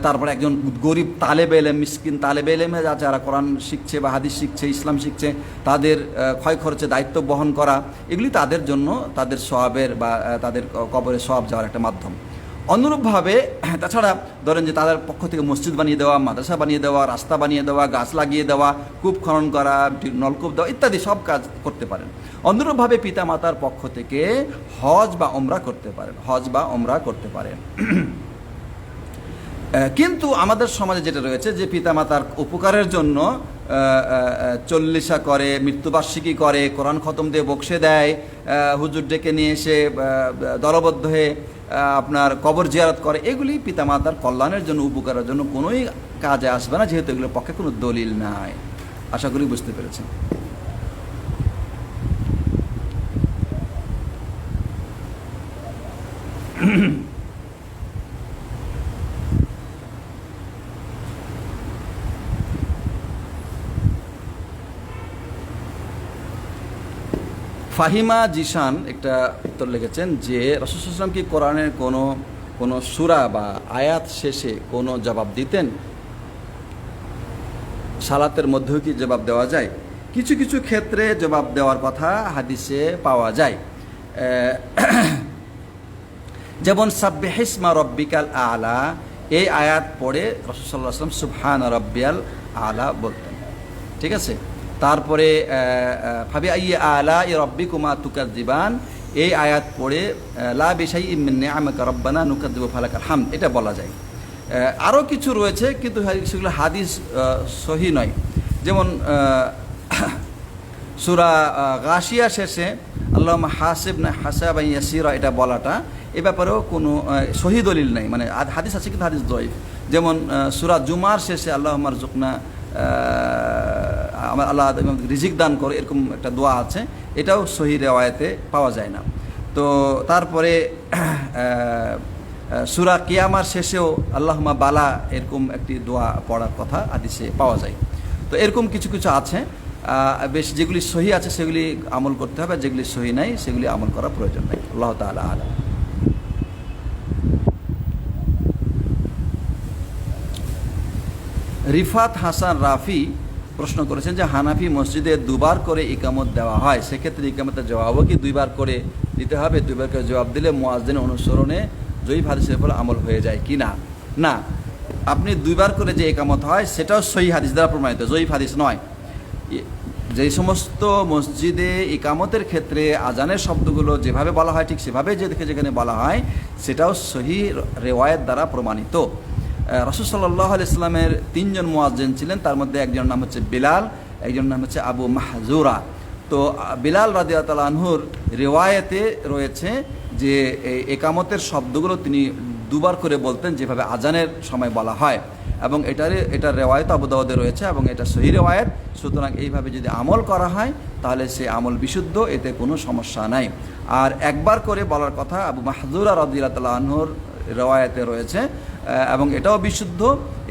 তারপরে একজন গরিব তালেবে এলেম, মিসকিন তালেবে এলেমে যারা কোরআন শিখছে বা হাদিস শিখছে, ইসলাম শিখছে, তাদের ক্ষয় খরচে দায়িত্ব বহন করা, এগুলি তাদের জন্য তাদের সওয়াবের বা তাদের কবরে সওয়াব যাওয়ার একটা মাধ্যম। অনুরূপভাবে তাছাড়া ধরেন যে তাদের পক্ষ থেকে মসজিদ বানিয়ে দেওয়া, মাদ্রাসা বানিয়ে দেওয়া, রাস্তা বানিয়ে দেওয়া, গাছ লাগিয়ে দেওয়া, কূপ খনন করা, নলকূপ দেওয়া ইত্যাদি সব কাজ করতে পারেন। অনুরূপভাবে পিতা মাতার পক্ষ থেকে হজ বা ওমরা করতে পারেন, হজ বা ওমরা করতে পারেন। কিন্তু আমাদের সমাজে যেটা রয়েছে যে পিতামাতার উপকারের জন্য 40 করে, মৃত্যুবার্ষিকী করে, কোরআন খতম দিয়ে বকশে দেয়, হুজুর ডেকে নিয়ে এসে দলবদ্ধ হয়ে আপনার কবর জিয়ারত করে, এগুলি পিতামাতার কল্যাণের জন্য, উপকারের জন্য কোনোই কাজে আসবে না, যেহেতু এগুলোর পক্ষে কোনো দলিল নাই। আশা করি বুঝতে পেরেছেন। ফাহিমা জিশান একটা উত্তর লিখেছেন যে রাসূল সাল্লাল্লাহু আলাইহি ওয়াসাল্লাম কি কোরআনের কোনো সূরা বা আয়াত শেষে কোনো জবাব দিতেন? সালাতের মধ্যেও কি জবাব দেওয়া যায়? কিছু কিছু ক্ষেত্রে জবাব দেওয়ার কথা হাদিসে পাওয়া যায়। যেমন সাব্বিহিসমা রব্বিকাল আলা, এই আয়াত পড়ে রাসূল সাল্লাল্লাহু আলাইহি ওয়াসাল্লাম সুবহানা রাব্বিয়াল আলা বলতেন। ঠিক আছে। তারপরে ফাবি আইয়ি আলাই রাব্বিকুমা তুকাজ্জিবান, এই আয়াত পড়ে লা বিশাইইম মিন নিআমিকা রাব্বানা নুকাজ্জিবু ফালাকাল হামদ, এটা বলা যায়। আরও কিছু রয়েছে কিন্তু সেগুলো হাদিস সহি নয়। যেমন সূরা গাশিয়া শেষে আল্লাহুম্মা হাসিবনা হাসাবান ইয়াসীরা, এটা বলাটা এ ব্যাপারেও কোনো সহি দলিল নেই, মানে হাদিস আছে কিন্তু হাদিস দঈফ। যেমন সূরা জুমার শেষে আল্লাহুম্মা রযুকনা, আমার আল্লাহ রিজিক দান করে, এরকম একটা দোয়া আছে, এটাও সহি রেওয়ায়েতে পাওয়া যায় না। তো তারপরে সূরা কিয়ামার শেষেও আল্লাহুম্মা বালা, এরকম একটি দোয়া পড়ার কথা হাদিসে পাওয়া যায়। তো এরকম কিছু কিছু আছে, বেশ যেগুলি সহি আছে সেগুলি আমল করতে হবে, যেগুলি সহি নাই সেগুলি আমল করার প্রয়োজন নাই। আল্লাহ তাআলা আলাম। রিফাত হাসান রাফি প্রশ্ন করেছেন যে হানাফি মসজিদে 2 বার করে ইকামত দেওয়া হয়, সেক্ষেত্রে ইকামতের জবাবও কি 2 বার করে দিতে হবে? 2 বার করে জবাব দিলে মুয়াজ্জিন অনুসরণে জয়ীফ হাদিসের ফলে আমল হয়ে যায় কি না? না, আপনি 2 বার করে যে ইকামত হয় সেটাও সহিহ হাদিস দ্বারা প্রমাণিত, জয়ীফ হাদিস নয়। যে সমস্ত মসজিদে ইকামতের ক্ষেত্রে আজানের শব্দগুলো যেভাবে বলা হয় ঠিক সেভাবে যেখানে বলা হয়, সেটাও সহিহ রেওয়ায়েত দ্বারা প্রমাণিত। রাসূল সাল্লাল্লাহু আলাইহি ওয়াসাল্লামের 3 জন মুয়াজ্জিন ছিলেন, তার মধ্যে একজনের নাম হচ্ছে বিলাল, একজনের নাম হচ্ছে আবু মাহজুরা। তো বিলাল রাদিয়াল্লাহু আনহুর রিওয়ায়েতে রয়েছে যে একামতের শব্দগুলো তিনি 2 বার করে বলতেন, যেভাবে আজানের সময় বলা হয়, এবং এটার রেওয়ায়েত আবু দাউদে রয়েছে এবং এটা সহিহ রেওয়ায়েত। সুতরাং এইভাবে যদি আমল করা হয় তাহলে সে আমল বিশুদ্ধ, এতে কোনো সমস্যা নাই। আর 1 বার করে বলার কথা আবু মাহজুরা রাদিয়াল্লাহু আনহুর রেওয়ায়েতে রয়েছে এবং এটাও বিশুদ্ধ,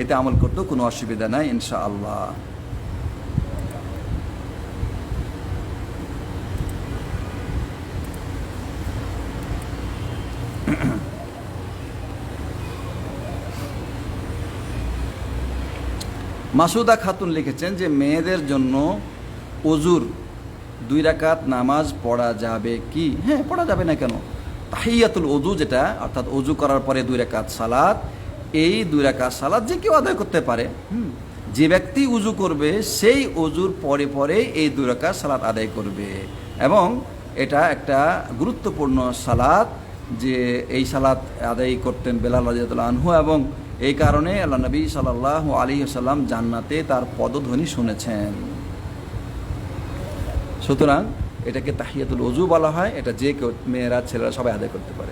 এতে আমল করতেও কোনো অসুবিধা নাই ইনশাআল্লাহ। মাসুদা খাতুন লিখেছেন যে মেয়েদের জন্য ওজুর 2 রাকাত নামাজ পড়া যাবে কি? হ্যাঁ, পড়া যাবে না কেন? তাহিয়াতুল ওযু, যেটা অর্থাৎ ওযু করার পরে 2 রাকাত সালাত, এই 2 রাকাত সালাত যে কেউ আদায় করতে পারে। যে ব্যক্তি ওযু করবে সেই ওযুর পরে পরে এই 2 রাকাত সালাত আদায় করবে, এবং এটা একটা গুরুত্বপূর্ণ সালাত, যে এই সালাত আদায় করতেন বেলাল রাদিয়াল্লাহু আনহু, এবং এই কারণে আল্লাহ নবী সাল্লাল্লাহু আলাইহি ওয়াসাল্লাম জান্নাতে তার পদধ্বনি শুনেছেন। সুতরাং এটাকে তাহিয়াতুল ওযু বলা হয়, এটা যে কেউ, মেয়েরা ছেলেরা সবাই আদায় করতে পারে।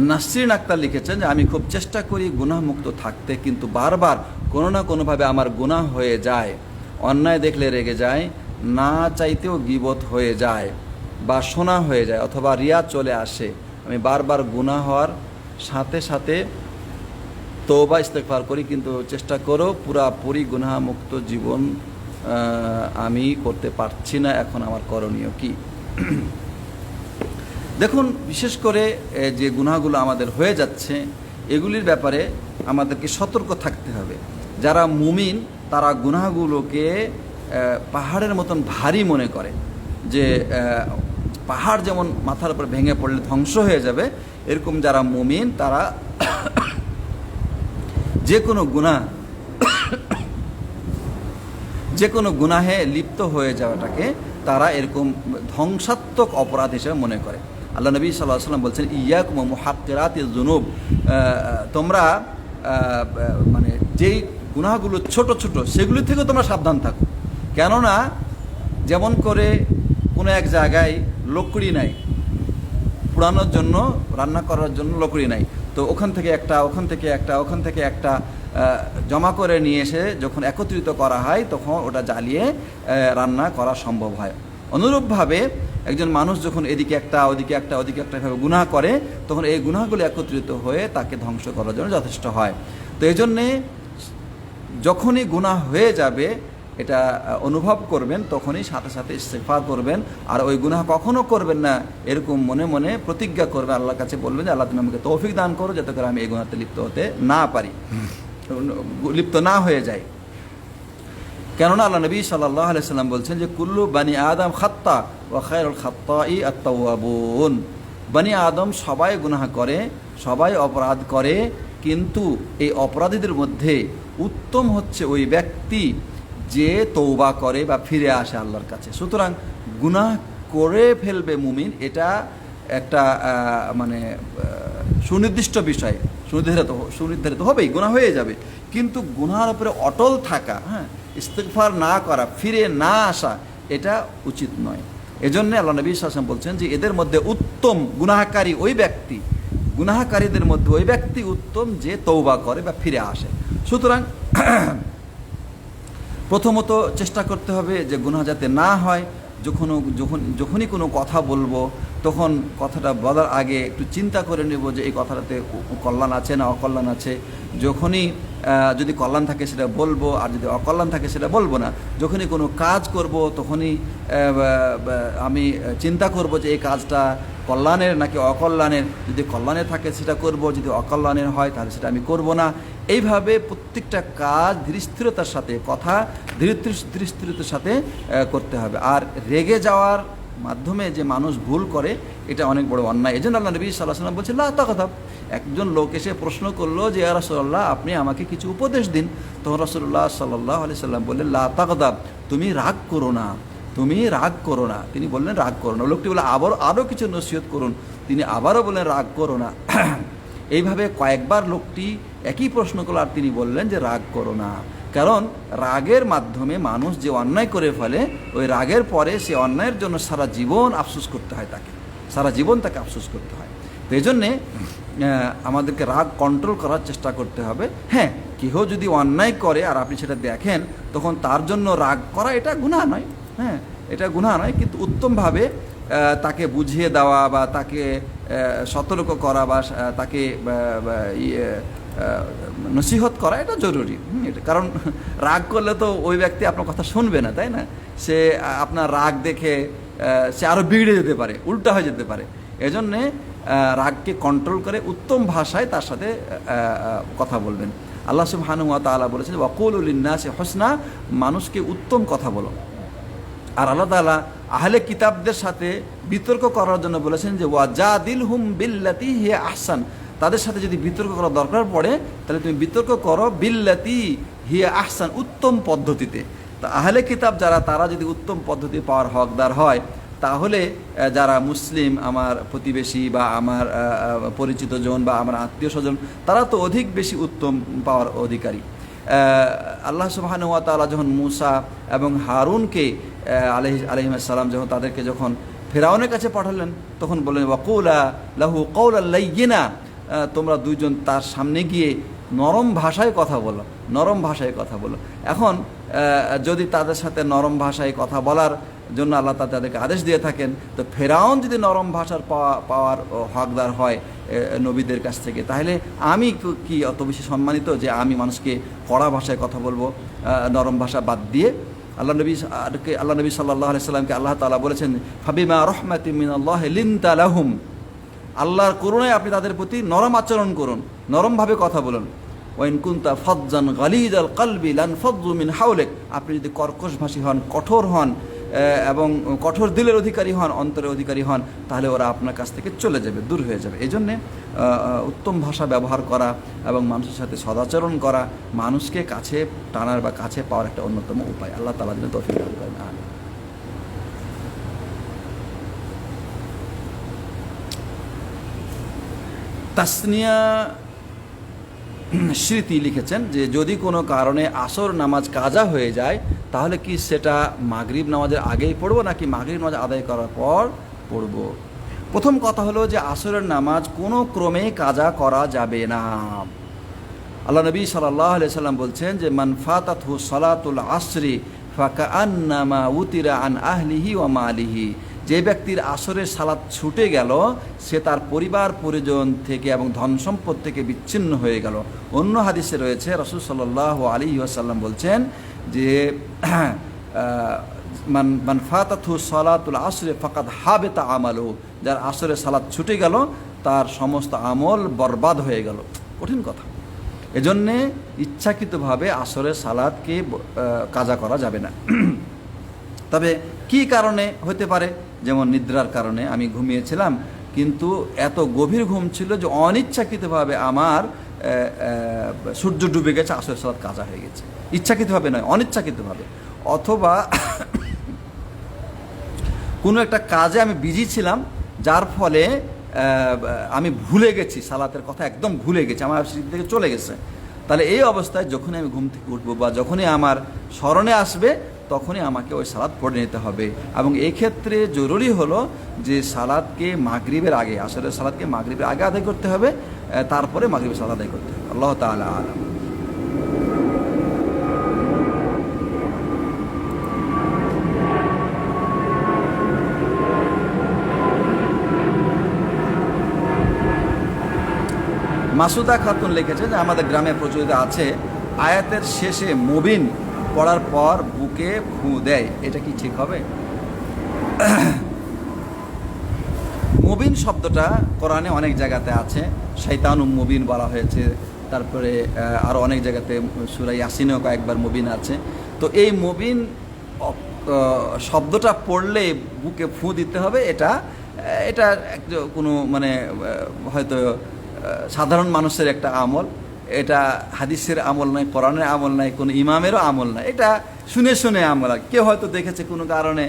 নাসরিন আক্তার লিখেছেন যে আমি খুব চেষ্টা করি গুনাহমুক্ত থাকতে, কিন্তু বারবার কোনো না কোনোভাবে আমার গুনাহ হয়ে যায়, অন্যায় দেখলে রেগে যায়, না চাইতেও গীবত হয়ে যায় বা শোনা হয়ে যায় অথবা রিয়া চলে আসে। আমি বারবার গুনাহ হওয়ার সাথে সাথে তওবা ইস্তেগফার করি, কিন্তু চেষ্টা করো পুরাপুরি গুনাহমুক্ত জীবন আমি করতে পারছি না, এখন আমার করণীয় কি? দেখুন, বিশেষ করে যে গুনাহগুলো আমাদের হয়ে যাচ্ছে এগুলির ব্যাপারে আমাদেরকে সতর্ক থাকতে হবে। যারা মুমিন তারা গুনাহগুলোকে পাহাড়ের মতন ভারী মনে করে, যে পাহাড় যেমন মাথার উপর ভেঙে পড়লে ধ্বংস হয়ে যাবে, এরকম যারা মুমিন তারা যে কোনো গুনাহে লিপ্ত হয়ে যাওয়াটাকে তারা এরকম ধ্বংসাত্মক অপরাধ হিসেবে মনে করে। আল্লাহ নবী সাল্লাল্লাহু আলাইহি ওয়াসাল্লাম বলছেন, ইয়াকুম মুহাক্কিরাতিজ যুনুব, তোমরা মানে যেই গুনাহগুলো ছোট ছোট সেগুলি থেকে তোমরা সাবধান থাকো। কেননা যেমন করে কোনো এক জায়গায় লকড়ি নাই, পুরানোর জন্য, রান্না করার জন্য লকড়ি নাই, তো ওখান থেকে একটা জমা করে নিয়ে এসে যখন একত্রিত করা হয় তখন ওটা জ্বালিয়ে রান্না করা সম্ভব হয়। অনুরূপভাবে একজন মানুষ যখন এদিকে একটা ওদিকে একটা এভাবে গুনাহ করে, তখন এই গুনাহগুলো একত্রিত হয়ে তাকে ধ্বংস করার জন্য যথেষ্ট হয়। তো এই জন্যে যখনই গুনাহ হয়ে যাবে এটা অনুভব করবেন, তখনই সাথে সাথে ইস্তেগফার করবেন, আর ওই গুনাহ কখনো করবেন না এরকম মনে মনে প্রতিজ্ঞা করবে, আল্লাহর কাছে বলবেন যে আল্লাহ তুমি আমাকে তৌফিক দান করো যাতে করে আমি এই গুনাহতে লিপ্ত না হয়ে যাই। কেননা আল্লাহ নবী সাল্লাল্লাহু আলাইহি সাল্লাম বলছেন যে কুল্লু বানি আদম খাত্তা ওয়া খায়রুল খাত্তাই আত-তাওয়াবুন, বানি আদম সবাই গুনাহ করে, সবাই অপরাধ করে, কিন্তু এই অপরাধীদের মধ্যে উত্তম হচ্ছে ওই ব্যক্তি যে তওবা করে বা ফিরে আসে আল্লাহর কাছে। সুতরাং গুনাহ করে ফেলবে মুমিন, এটা একটা মানে সুনির্দিষ্ট বিষয়, সুনির্ধারিত হবেই, গুনাহ হয়ে যাবে, কিন্তু গুনাহের উপরে অটল থাকা, ইস্তেগফার না করা, ফিরে না আসা, এটা উচিত নয়। এজন্য আল্লাহ নবী সাল্লাল্লাহু আলাইহি ওয়াসাল্লাম বলছেন যে এদের মধ্যে উত্তম গুনাহকারী ওই ব্যক্তি, গুনাহকারীদের মধ্যে ওই ব্যক্তি উত্তম যে তওবা করে বা ফিরে আসে। সুতরাং প্রথমত চেষ্টা করতে হবে যে গুনাহ যাতে না হয়। যখনই কোনো কথা বলবো তখন কথাটা বলার আগে একটু চিন্তা করে নেব যে এই কথাটাতে কল্যাণ আছে না অকল্যাণ আছে। যখনই যদি কল্যাণ থাকে সেটা বলবো, আর যদি অকল্যাণ থাকে সেটা বলবো না। যখনই কোনো কাজ করব তখনই আমি চিন্তা করব যে এই কাজটা কল্যাণের নাকি অকল্যাণের, যদি কল্যাণের থাকে সেটা করব, যদি অকল্যাণের হয় তাহলে সেটা আমি করব না। এইভাবে প্রত্যেকটা কাজ ধীরস্থিরতার সাথে, কথা ধীরস্থিরতার সাথে করতে হবে। আর রেগে যাওয়ার মাধ্যমে যে মানুষ ভুল করে এটা অনেক বড় অন্যায়। এই জন্য আল্লাহ নবী সাল্লাল্লাহু আলাইহি ওয়াসাল্লাম বলছেন লা তাগদাব। একজন লোক এসে প্রশ্ন করলো যে ইয়া রাসূলুল্লাহ আপনি আমাকে কিছু উপদেশ দিন। তখন রাসূলুল্লাহ সাল্লাল্লাহু আলাইহি ওয়াসাল্লাম বললেন লা তাগদাব, তুমি রাগ করো না, তুমি রাগ করো না। তিনি বললেন রাগ করো না। লোকটি বলে আরও কিছু নসিহত করুন। তিনি আবারও বললেন রাগ করো না। এইভাবে কয়েকবার লোকটি একই প্রশ্ন করলো আর তিনি বললেন যে রাগ করো না। কারণ রাগের মাধ্যমে মানুষ যে অন্যায় করে ফেলে, ওই রাগের পরে সে অন্যায়ের জন্য সারা জীবন আফসোস করতে হয়, সারা জীবন তাকে আফসোস করতে হয়। তো এই জন্যে আমাদেরকে রাগ কন্ট্রোল করার চেষ্টা করতে হবে। হ্যাঁ, কেহ যদি অন্যায় করে আর আপনি সেটা দেখেন, তখন তার জন্য রাগ করা এটা গুনাহ নয়, এটা গুনাহ নয়, কিন্তু উত্তমভাবে তাকে বুঝিয়ে দেওয়া বা তাকে সতর্ক করা বা তাকে নসিহত করা এটা জরুরি। কারণ রাগ করলে তো ওই ব্যক্তি আপনার কথা শুনবে না, তাই না? সে আপনার রাগ দেখে সে আরও বিগড়ে যেতে পারে, উল্টা হয়ে যেতে পারে। এজন্যে রাগকে কন্ট্রোল করে উত্তম ভাষায় তার সাথে কথা বলবেন। আল্লাহ সুবহানাহু ওয়া তাআলা বলেছেন ওয়াকুলু লিন্নাসি হুসনা, মানুষকে উত্তম কথা বলো। আর আল্লাহ তাআলা আহলে কিতাবদের সাথে বিতর্ক করার জন্য বলেছেন যে ওয়াজাদিলহুম বিল্লাতি হিয়া আহসান, তাদের সাথে যদি বিতর্ক করার দরকার পড়ে তাহলে তুমি বিতর্ক করো বিল্লাতি হিয়া আহসান, উত্তম পদ্ধতিতে। তা আহলে কিতাব যারা, তারা যদি উত্তম পদ্ধতি পাওয়ার হকদার হয়, তাহলে যারা মুসলিম, আমার প্রতিবেশী বা আমার পরিচিত জন বা আমার আত্মীয় স্বজন, তারা তো অধিক বেশি উত্তম পাওয়ার অধিকারী। আল্লাহ সুবহানাহু ওয়া তাআলা যখন মূসা এবং হারুনকে আলাইহিস সালাম যখন ফেরাউনের কাছে পাঠালেন, তখন বললেন ওয়াকুলা লাহু কওলাল লাইয়িনা, তোমরা দুইজন তার সামনে গিয়ে নরম ভাষায় কথা বলো, নরম ভাষায় কথা বলো। এখন যদি তাদের সাথে নরম ভাষায় কথা বলার জন্য আল্লাহ তাদেরকে আদেশ দিয়ে থাকেন, তো ফেরাউন যদি নরম ভাষার পাওয়ার হকদার হয় নবীদের কাছ থেকে, তাহলে আমি কি অত বেশি সম্মানিত যে আমি মানুষকে কড়া ভাষায় কথা বলবো, নরম ভাষা বাদ দিয়ে? আল্লাহ নবী সাল্লাল্লাহু আলাইহি সাল্লামকে আল্লাহ তাআলা বলেছেন, ফাবিমা রাহমাতিম মিনাল্লাহি লিনতা লাহুম, আল্লাহর করুণায় আপনি তাদের প্রতি নরম আচরণ করুন, নরমভাবে কথা বলুন। ওয়াইন কুনতা ফাজ্জান গালিজাল কলবি লানফাজ্জু মিন হাওলিক, আপনি যদি কর্কশভাষী হন, কঠোর হন এবং কঠোর দিলের অধিকারী হন, অন্তরের অধিকারী হন, তাহলে ওরা আপনার কাছ থেকে চলে যাবে, দূর হয়ে যাবে। এই জন্যে উত্তম ভাষা ব্যবহার করা এবং মানুষের সাথে সদাচরণ করা মানুষকে কাছে টানার বা কাছে পাওয়ার একটা অন্যতম উপায়। আল্লাহ তাআলা যেন তৌফিক দান করেন। আমিন। তাসনিয়া স্মৃতি লিখেছেন যে যদি কোনো কারণে আসর নামাজ কাজা হয়ে যায়, তাহলে কি সেটা মাগরিব নামাজের আগেই পড়বো নাকি মাগরিব নামাজ আদায় করার পর পড়ব? প্রথম কথা হলো যে আসরের নামাজ কোনো ক্রমেই কাজা করা যাবে না। আল্লাহ নবী সাল্লাল্লাহু আলাইহি সাল্লাম বলছেন যে মান ফাতাতহু সালাতুল আসরি ফাকাআন্নামা উতিরা আন আহলিহি ওয়া মালিহি, যে ব্যক্তির আসরের সালাত ছুটে গেল সে তার পরিবার পরিজন থেকে এবং ধন সম্পদ থেকে বিচ্ছিন্ন হয়ে গেল। অন্য হাদিসে রয়েছে রাসূল সাল্লাল্লাহু আলাইহি ওয়াসাল্লাম বলছেন যে মান ফাতাতহু সালাতুল আসরি ফাকাদ হাবিতা আমালু, যার আসরের সালাত ছুটে গেল তার সমস্ত আমল বরবাদ হয়ে গেল। কঠিন কথা। এজন্যে ইচ্ছাকৃতভাবে আসরের সালাতকে কাজা করা যাবে না। তবে কি কারণে হতে পারে? যেমন নিদ্রার কারণে আমি ঘুমিয়েছিলাম, কিন্তু এত গভীর ঘুম ছিল যে অনিচ্ছাকৃতভাবে আমার সূর্য ডুবে গেছে, আসরের সালাত কাজা হয়ে গেছে। ইচ্ছাকৃতভাবে নয়, অনিচ্ছাকৃতভাবে। অথবা কোনো একটা কাজে আমি বিজি ছিলাম, যার ফলে আমি ভুলে গেছি, সালাতের কথা একদম ভুলে গেছি, আমার স্মৃতি থেকে চলে গেছে। তাহলে এই অবস্থায় যখনই আমি ঘুম থেকে উঠবো বা যখনই আমার স্মরণে আসবে, তখনই আমাকে ওই সালাত পড়ে নিতে হবে। এবং এই ক্ষেত্রে জরুরি হলো যে সালাতকে মাগরিবের আগে, আসরের সালাতকে মাগরিবের আগে আদায় করতে হবে, তারপরে মাগরিবের সালাত আদায় করতে হবে। আল্লাহ তাআলা আলাম। মাসুদা খাতুন লিখেছে যে আমাদের গ্রামে প্রচলিত আছে আয়াতের শেষে মুবিন পড়ার পর বুকে ফু দেয়, এটা কি ঠিক হবে? মুবিন শব্দটা কোরআনে অনেক জায়গাতে আছে, শয়তানুম মুবিন বলা হয়েছে, তারপরে আরও অনেক জায়গাতে সূরা ইয়াসিনেও কয়েকবার মুবিন আছে। তো এই মুবিন শব্দটা পড়লে বুকে ফু দিতে হবে, এটা কোনো মানে হয়তো সাধারণ মানুষের একটা আমল, এটা হাদিসের আমল নয়, কোরআনের আমল নয়, কোনো ইমামেরও আমল নয়, এটা শুনে শুনে আমল। কেউ হয়তো দেখেছে কোনো কারণে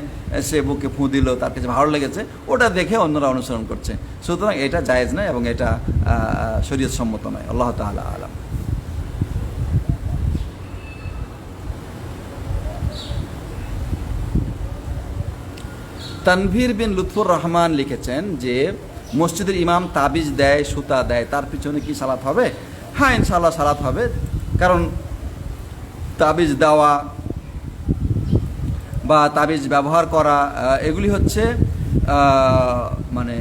সে বুকে ফু দিল, তার কাছে ভালো লেগেছে, ওটা দেখে অন্যরা অনুসরণ করছে। সুতরাং এটা জায়েজ নয় এবং এটা শরীয়ত সম্মত নয়। আল্লাহ তাআলা আলাম। তানভীর বিন লুৎফুর রহমান লিখেছেন যে মসজিদের ইমাম তাবিজ দেয়, সুতা দেয়, তার পিছনে কি সালাত হবে? হ্যাঁ, ইনশাআল্লাহ সালাত হবে। কারণ তাবিজ দেওয়া বা তাবিজ ব্যবহার করা এগুলি হচ্ছে মানে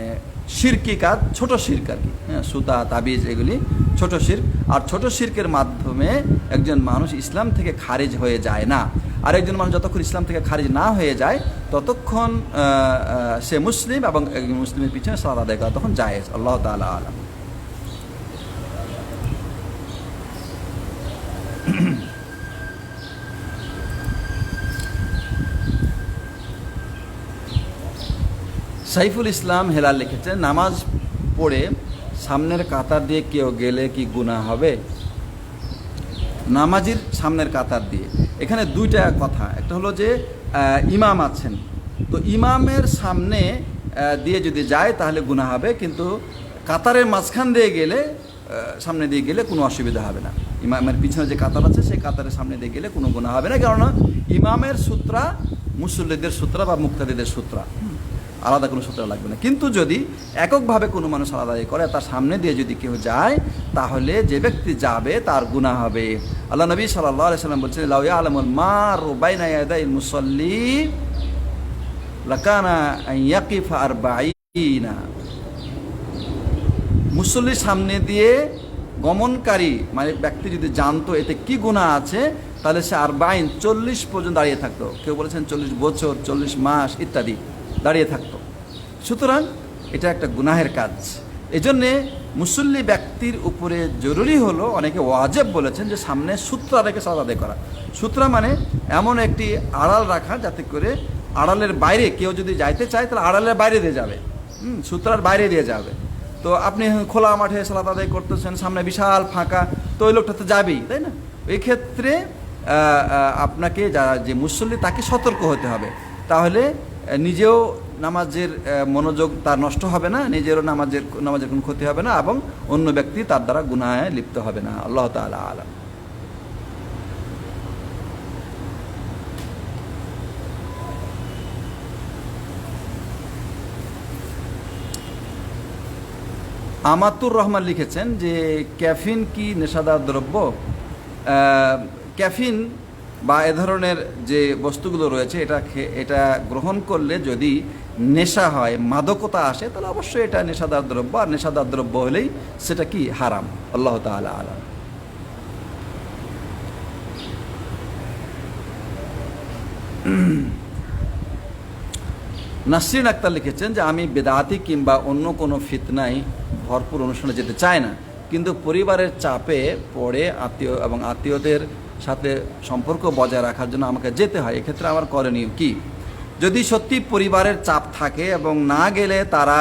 শিরকি কাজ, ছোট শিরক আর কি। সুতা, তাবিজ এগুলি ছোট শিরক। আর ছোট শিরকের মাধ্যমে একজন মানুষ ইসলাম থেকে খারিজ হয়ে যায় না। আর একজন মানুষ যতক্ষণ ইসলাম থেকে খারিজ না হয়ে যায় ততক্ষণ সে মুসলিম, এবং একজন মুসলিমের পিছনে সালাত আদায় করা তখন জায়েজ। আল্লাহ তাআলা আলাম। সাইফুল ইসলাম হেলাল লিখেছেন নামাজ পড়ে সামনের কাতার দিয়ে কেউ গেলে কি গুনাহ হবে? নামাজির সামনের কাতার দিয়ে, এখানে দুইটা কথা। একটা হলো যে ইমাম আছেন, তো ইমামের সামনে দিয়ে যদি যায় তাহলে গুনাহ হবে, কিন্তু কাতারের মাঝখান দিয়ে গেলে, সামনে দিয়ে গেলে কোনো অসুবিধা হবে না। ইমামের পিছনে যে কাতার আছে সেই কাতারের সামনে দিয়ে গেলে কোনো গুনাহ হবে না, কেননা ইমামের সূত্রা মুসল্লিদের সূত্রা বা মুক্তাদিদের সূত্রা। আলাদা কোনো সুতরা লাগবে না। কিন্তু যদি এককভাবে কোনো মানুষ সালাত আদায় করে, তার সামনে দিয়ে যদি কেউ যায়, তাহলে যে ব্যক্তি যাবে তার গুনাহ হবে। আল্লাহ নবী সাল্লাল্লাহু আলাইহি ওয়াসাল্লাম বলছেন, লাউ ইয়ালামুল মারু বাইনা ইয়াদাইল মুসাল্লি লাকানা আন ইয়াকিফা আরবাঈনা। মুসল্লির সামনে দিয়ে গমনকারী মানে ব্যক্তি যদি জানতো এতে কি গুনাহ আছে, তাহলে সে আরবাঈন 40 পর্যন্ত দাঁড়িয়ে থাকতো। কেউ বলেছেন 40 বছর, 40 মাস ইত্যাদি দাঁড়িয়ে থাকতো। সুতরাং এটা একটা গুনাহের কাজ। এজন্যে মুসল্লি ব্যক্তির উপরে জরুরি হলো, অনেকে ওয়াজিব বলেছেন, যে সামনে সূত্রা রেখে সালাত আদায় করা। সূত্রা মানে এমন একটি আড়াল রাখা, যাতে করে আড়ালের বাইরে কেউ যদি যাইতে চায় তাহলে আড়ালের বাইরে দিয়ে যাবে, সূত্রার বাইরে দিয়ে যাবে। তো আপনি খোলা মাঠে সালাত আদায় করতেছেন, সামনে বিশাল ফাঁকা, তো ওই লোকটা তো যাবেই, তাই না? এই ক্ষেত্রে আপনাকে যারা যে মুসল্লি তাকে সতর্ক হতে হবে, তাহলে নিজেও নামাজের মনোযোগ তার নষ্ট হবে না, নিজেরও নামাজের কোনো ক্ষতি হবে না, এবং অন্য ব্যক্তি তার দ্বারা গুনাহে লিপ্ত হবে না। আল্লাহ তাআলা আলাম। আমাতুর রহমান লিখেছেন যে ক্যাফিন কি নেশাদার দ্রব্য? ক্যাফিন বা এ ধরনের যে বস্তুগুলো রয়েছে, এটা গ্রহণ করলে যদি নেশা হয়, মাদকতা আসে, তাহলে অবশ্যই এটা নেশাদার দ্রব্য, আর নেশাদার দ্রব্য হলেই সেটা কি হারাম। আল্লাহ তাআলা আলাম। নাসরিন আক্তার লিখেছেন যে আমি বেদাতি কিংবা অন্য কোনো ফিতনায় ভরপুর অনুষ্ঠানে যেতে চাই না, কিন্তু পরিবারের চাপে পড়ে আত্মীয়দের সাথে সম্পর্ক বজায় রাখার জন্য আমাকে যেতে হয়। এক্ষেত্রে আমার করণীয় কি? যদি সত্যি পরিবারের চাপ থাকে এবং না গেলে তারা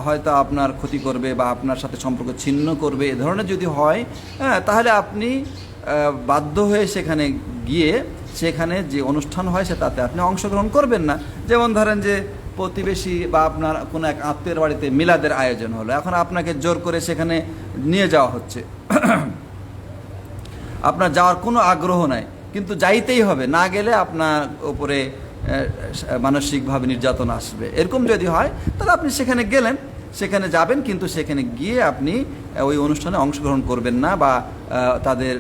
হয়তো আপনার ক্ষতি করবে বা আপনার সাথে সম্পর্ক ছিন্ন করবে, এ ধরনের যদি হয়, তাহলে আপনি বাধ্য হয়ে সেখানে গিয়ে সেখানে যে অনুষ্ঠান হয় তাতে আপনি অংশগ্রহণ করবেন না। যেমন ধরেন যে প্রতিবেশী বা আপনার কোনো এক আত্মীয়ের বাড়িতে মিলাদের আয়োজন হলো, এখন আপনাকে জোর করে সেখানে নিয়ে যাওয়া হচ্ছে, আপনার যাওয়ার কোনো আগ্রহ নাই, কিন্তু যাইতেই হবে, না গেলে আপনার উপরে মানসিকভাবে নির্যাতন আসবে। এরকম যদি হয় তাহলে আপনি সেখানে গেলেন, সেখানে যাবেন, কিন্তু সেখানে গিয়ে আপনি ওই অনুষ্ঠানে অংশগ্রহণ করবেন না, বা তাদের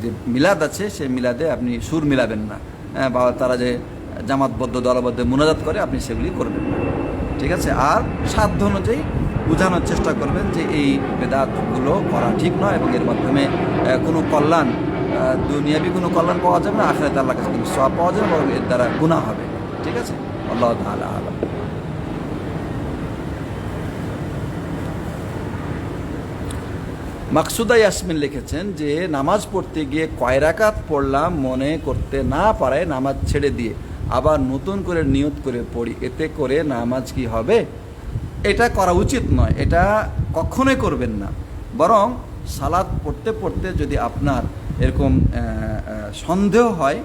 যে মিলাদ আছে সেই মিলাদে আপনি সুর মিলাবেন না, বা তারা যে জামাতবদ্ধ দলবদ্ধ মুনাজাত করে আপনি সেগুলি করবেন না, ঠিক আছে? আর সাধ্য অনুযায়ী বোঝানোর চেষ্টা করবেন যে এই বেদাতগুলো করা ঠিক নয়, এবং এর মাধ্যমে কোনো কল্যাণ, দুনিয়াবি কোনো কল্যাণ পাওয়া যাবে না, আখিরাতে আল্লাহর কাছে কোনো সওয়াব পাওয়া যাবে, এবং এর দ্বারা গুনাহ হবে, ঠিক আছে? আল্লাহু তাআলা আলাম। মাকসুদা ইয়াসমিন লিখেছেন যে নামাজ পড়তে গিয়ে কয় রাকাত পড়লাম মনে করতে না পারায় নামাজ ছেড়ে দিয়ে আবার নতুন করে নিয়ত করে পড়ি, এতে করে নামাজ কি হবে? এটা করা উচিত নয়, এটা কখনোই করবেন না। বরং সালাত পড়তে পড়তে যদি আপনার এরকম সন্দেহ হয়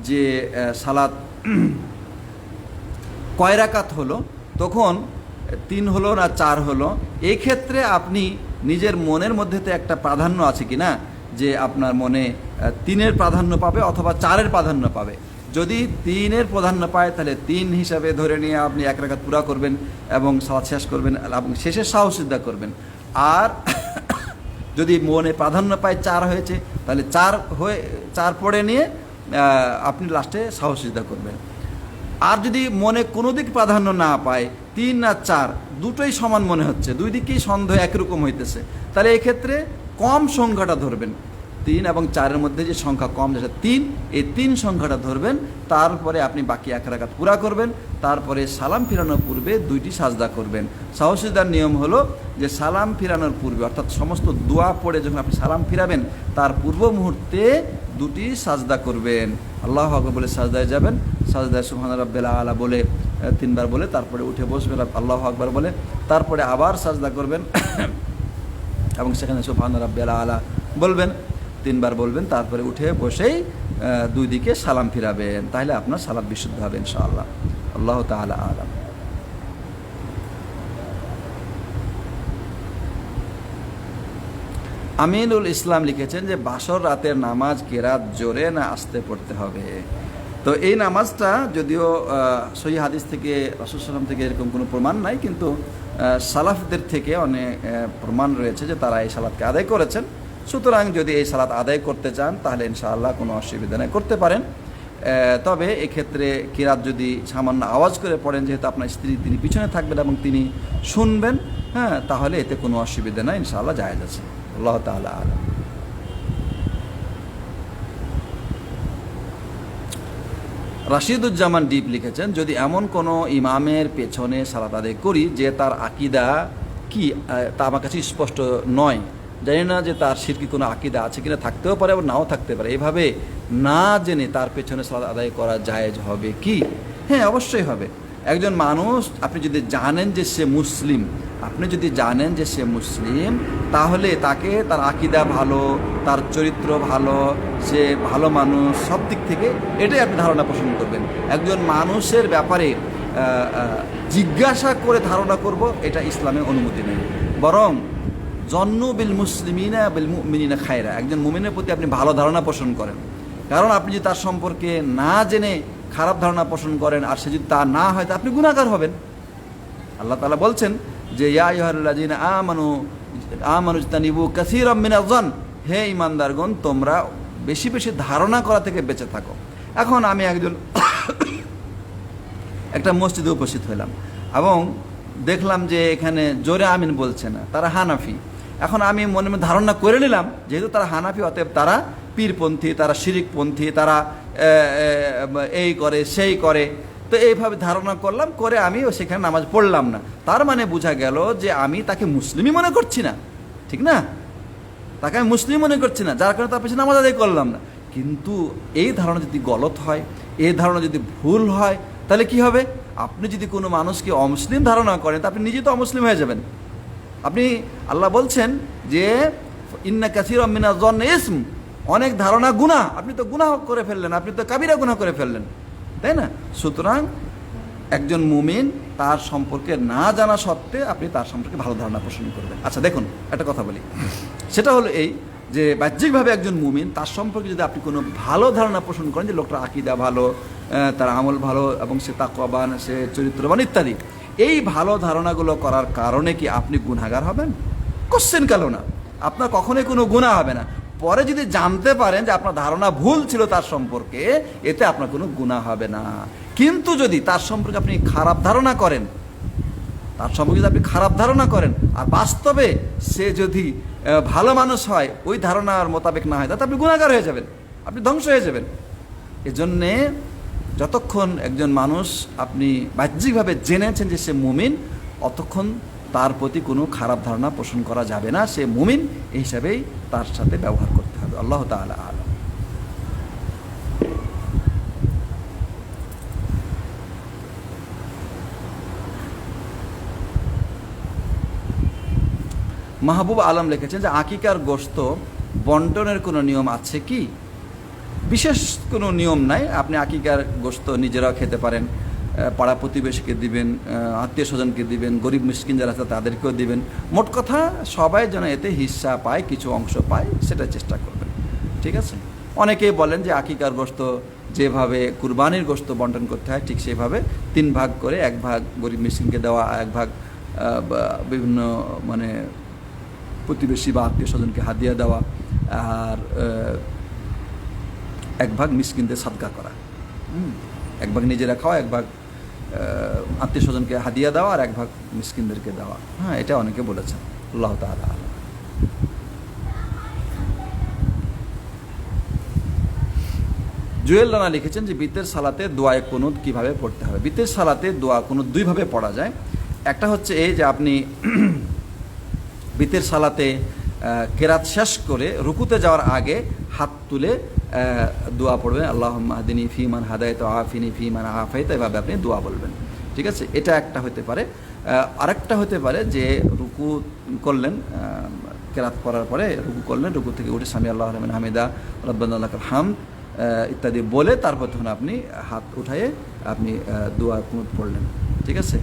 যে সালাত কয় রাকাত হলো, তখন 3 হলো না 4 হলো, এই ক্ষেত্রে আপনি নিজের মনের মধ্যে তো একটা প্রাধান্য আছে কি না, যে আপনার মনে 3-এর প্রাধান্য পাবে অথবা 4-এর প্রাধান্য পাবে। যদি 3-এর প্রাধান্য পায় তাহলে 3 হিসাবে ধরে নিয়ে আপনি 1 রাকাত পুরা করবেন এবং সালাত শেষ করবেন, এবং শেষে সাহু সিজদা করবেন। আর যদি মনে প্রাধান্য পায় 4 হয়েছে, তাহলে 4 পড়ে নিয়ে আপনি লাস্টে সাহু সিজদা করবেন। আর যদি মনে কোনো দিক প্রাধান্য না পায়, 3 আর 4 দুটোই সমান মনে হচ্ছে, দুই দিকেই সন্দেহ একরকম হইতেছে, তাহলে এক্ষেত্রে কম সংখ্যাটা ধরবেন। 3 এবং 4-এর মধ্যে যে সংখ্যা কম, যেটা 3, এই 3 সংখ্যাটা ধরবেন। তারপরে আপনি বাকি 1 রাকাত পুরা করবেন। তারপরে সালাম ফিরানোর পূর্বে 2টি সাজদা করবেন। সাহু সিজদার নিয়ম হলো যে সালাম ফিরানোর পূর্বে, অর্থাৎ সমস্ত দোয়া পড়ে যখন আপনি সালাম ফিরাবেন তার পূর্ব মুহূর্তে 2টি সাজদা করবেন। আল্লাহু আকবার বলে সাজদায় যাবেন, সাজদায় সুবহান রাব্বিল আলা বলে 3 বার বলে তারপরে উঠে বসবেন, আল্লাহু আকবার বলে, তারপরে আবার সাজদা করবেন এবং সেখানে সুবহান রাব্বিল আলা বলবেন, 3 বার বলবেন, তারপরে উঠে বসেই 2 দিকে সালাম ফিরাবেন। তাহলে আপনার সালাত বিশুদ্ধ হবে ইনশাআল্লাহ। আল্লাহু তাআলা আলাম। আমিনুল ইসলাম লিখেছেন যে বাসর রাতের নামাজ কেরাত জোরে না আস্তে পড়তে হবে? তো এই নামাজটা যদিও সহিহ হাদিস থেকে রাসূল সাল্লাল্লাহু আলাইহি ওয়াসাল্লাম থেকে এরকম কোনো প্রমাণ নাই, কিন্তু সালাফদের থেকে অনেক প্রমাণ রয়েছে যে তারা এই সালাতকে আদায় করেছেন। সুতরাং যদি এই সালাত আদায় করতে চান তাহলে ইনশাআল্লাহ কোনো অসুবিধা নেই, করতে পারেন। তবে এক্ষেত্রে কিরাত যদি সামান্য আওয়াজ করে পড়েন, যেহেতু আপনার স্ত্রী তিনি পিছনে থাকবেন এবং তিনি শুনবেন, হ্যাঁ, তাহলে এতে কোনো অসুবিধা নেই, ইনশাআল্লাহ জায়েজ আছে। আল্লাহ তাআলা আলাম। রাশিদুজ্জামান ডিপ লিখেছেন, যদি এমন কোনো ইমামের পেছনে সালাত আদায় করি যে তার আকীদা কি তা আমার কাছে স্পষ্ট নয়, জানি না যে তার শিরকি কোনো আকীদা আছে কিনা, থাকতেও পারে আবার নাও থাকতে পারে, এভাবে না জেনে তার পেছনে সালাত আদায় করা জায়েজ হবে কি? হ্যাঁ, অবশ্যই হবে। একজন মানুষ, আপনি যদি জানেন যে সে মুসলিম, তাহলে তাকে তার আকীদা ভালো, তার চরিত্র ভালো, সে ভালো মানুষ, সব দিক থেকে এটাই আপনি ধারণা পোষণ করবেন। একজন মানুষের ব্যাপারে জিজ্ঞাসা করে ধারণা করব, এটা ইসলামে অনুমতি নেই। বরং জন্নু বিল মুসলিমিনা বিল মুমিনিনা খায়রা, একজন মুমিনের প্রতি আপনি ভালো ধারণা পোষণ করেন। কারণ আপনি যদি তার সম্পর্কে না জেনে খারাপ ধারণা পোষণ করেন আর সে যদি তা না হয়, তা আপনি গুনাহগার হবেন। আল্লাহ তাআলা বলছেন যে ইয়া আইয়ুহাল্লাযীনা আমানু ইজতানিবু কাসীরাম মিনাজ যন, হে ঈমানদারগণ, তোমরা বেশি বেশি ধারণা করা থেকে বেঁচে থাকো। এখন আমি একটা মসজিদে উপস্থিত হলাম এবং দেখলাম যে এখানে জোরে আমিন বলছে না, তারা হানাফি। এখন আমি মনে মনে ধারণা করে নিলাম, যেহেতু তারা হানাফি, অতএব তারা পীরপন্থী, তারা শিরিকপন্থী, তারা এই করে সেই করে। তো এইভাবে ধারণা করলাম, করে আমি সেখানে নামাজ পড়লাম না। তার মানে বোঝা গেল যে আমি তাকে মুসলিমই মনে করছি না, ঠিক না? তাকে আমি মুসলিম মনে করছি না, যার কারণে তার পেছনে নামাজ আদায় করলাম না। কিন্তু এই ধারণা যদি গলত হয়, এই ধারণা যদি ভুল হয়, তাহলে কি হবে? আপনি যদি কোনো মানুষকে অমুসলিম ধারণা করেন, তা আপনি নিজে তো অমুসলিম হয়ে যাবেন। আপনি, আল্লাহ বলছেন যে ইন্না কাসীরাম মিনাজ যন্নি ইসম, অনেক ধারণা গুনাহ, আপনি তো গুনাহ করে ফেললেন, আপনি তো কাবিরা গুনাহ করে ফেললেন, তাই না? সুতরাং একজন মুমিন তার সম্পর্কে না জানা সত্ত্বে আপনি তার সম্পর্কে ভালো ধারণা পোষণ করবেন। আচ্ছা দেখুন, একটা কথা বলি, সেটা হলো এই যে বাহ্যিকভাবে একজন মুমিন, তার সম্পর্কে যদি আপনি কোনো ভালো ধারণা পোষণ করেন যে লোকটার আকীদা ভালো, তার আমল ভালো এবং সে তাকওয়াবান, সে চরিত্রবান ইত্যাদি, এই ভালো ধারণাগুলো করার কারণে কি আপনি গুনাহগার হবেন? কোশ্চেন কেন না, আপনার কখনোই কোনো গুনাহ হবে না। পরে যদি জানতে পারেন যে আপনার ধারণা ভুল ছিল তার সম্পর্কে, এতে আপনার কোনো গুনাহ হবে না। কিন্তু যদি তার সম্পর্কে আপনি খারাপ ধারণা করেন, আর বাস্তবে সে যদি ভালো মানুষ হয়, ওই ধারণার মোতাবেক না হয়, তাতে আপনি গুনাহগার হয়ে যাবেন, আপনি ধ্বংস হয়ে যাবেন। এজন্যে যতক্ষণ একজন মানুষ আপনি বাহ্যিকভাবে জেনেছেন যে সে মুমিন, অতক্ষণ তার প্রতি কোনো খারাপ ধারণা পোষণ করা যাবে না। সে মুমিন এই হিসাবেই তার সাথে ব্যবহার করতে হবে। আল্লাহ তাআলা আলাম। মাহবুব আলম লিখেছেন যে আকিকার গোশত বন্টনের কোনো নিয়ম আছে কি? বিশেষ কোনো নিয়ম নাই। আপনি আকিকার গোশত নিজেরাও খেতে পারেন, পাড়া প্রতিবেশীকে দিবেন, আত্মীয় স্বজনকে দিবেন, গরিব মিসকিন যারা আছে তাদেরকেও দিবেন। মোট কথা সবাই যেন এতে হিস্সা পায়, কিছু অংশ পায়, সেটা চেষ্টা করবেন, ঠিক আছে? অনেকেই বলেন যে আকিকার গোশত যেভাবে কুরবানির গোশত বন্টন করতে হয়, ঠিক সেভাবে 3 ভাগ করে 1 ভাগ গরিব মিসকিনকে দেওয়া, 1 ভাগ বিভিন্ন মানে প্রতিবেশী বা আত্মীয় স্বজনকে হাদিয়া দেওয়া, আর 1 ভাগ মিসকিনদের সাদকা করা। 1 ভাগ নিজেরা খাওয়া, 1 ভাগ আত্মীয় স্বজনকে হাদিয়া দেওয়া, আর 1 ভাগ মিসকিনদেরকে দেওয়া। হ্যাঁ, এটা অনেকে বলেছেন। আল্লাহ তাআলা আলাম। জুয়েল রানা লিখেছেন যে বিতের সালাতে দোয়ায়ে কুনুত কিভাবে পড়তে হবে? বিতের সালাতে দোয়া কুনুত 2 ভাবে পড়া যায়। একটা হচ্ছে এই যে আপনি বিতের সালাতে কেরাত শেষ করে রুকুতে যাওয়ার আগে হাত তুলে দোয়া পড়বেন, আল্লাহুম্মা আহদিনি ফীমান হাদাইতা ওয়া আফিনি ফীমান আফাইতা, এভাবে আপনি দোয়া বলবেন, ঠিক আছে? এটা একটা হতে পারে। আরেকটা হতে পারে যে রুকু করলেন, কেরাত করার পরে রুকু করলেন, রুকু থেকে উঠে সামি আল্লাহু লিমান হামিদা রব্বানা লাকাল হামদ ইত্যাদি বলে তারপর তখন আপনি হাত উঠায়ে আপনি দোয়া কুনুত পড়লেন, ঠিক আছে?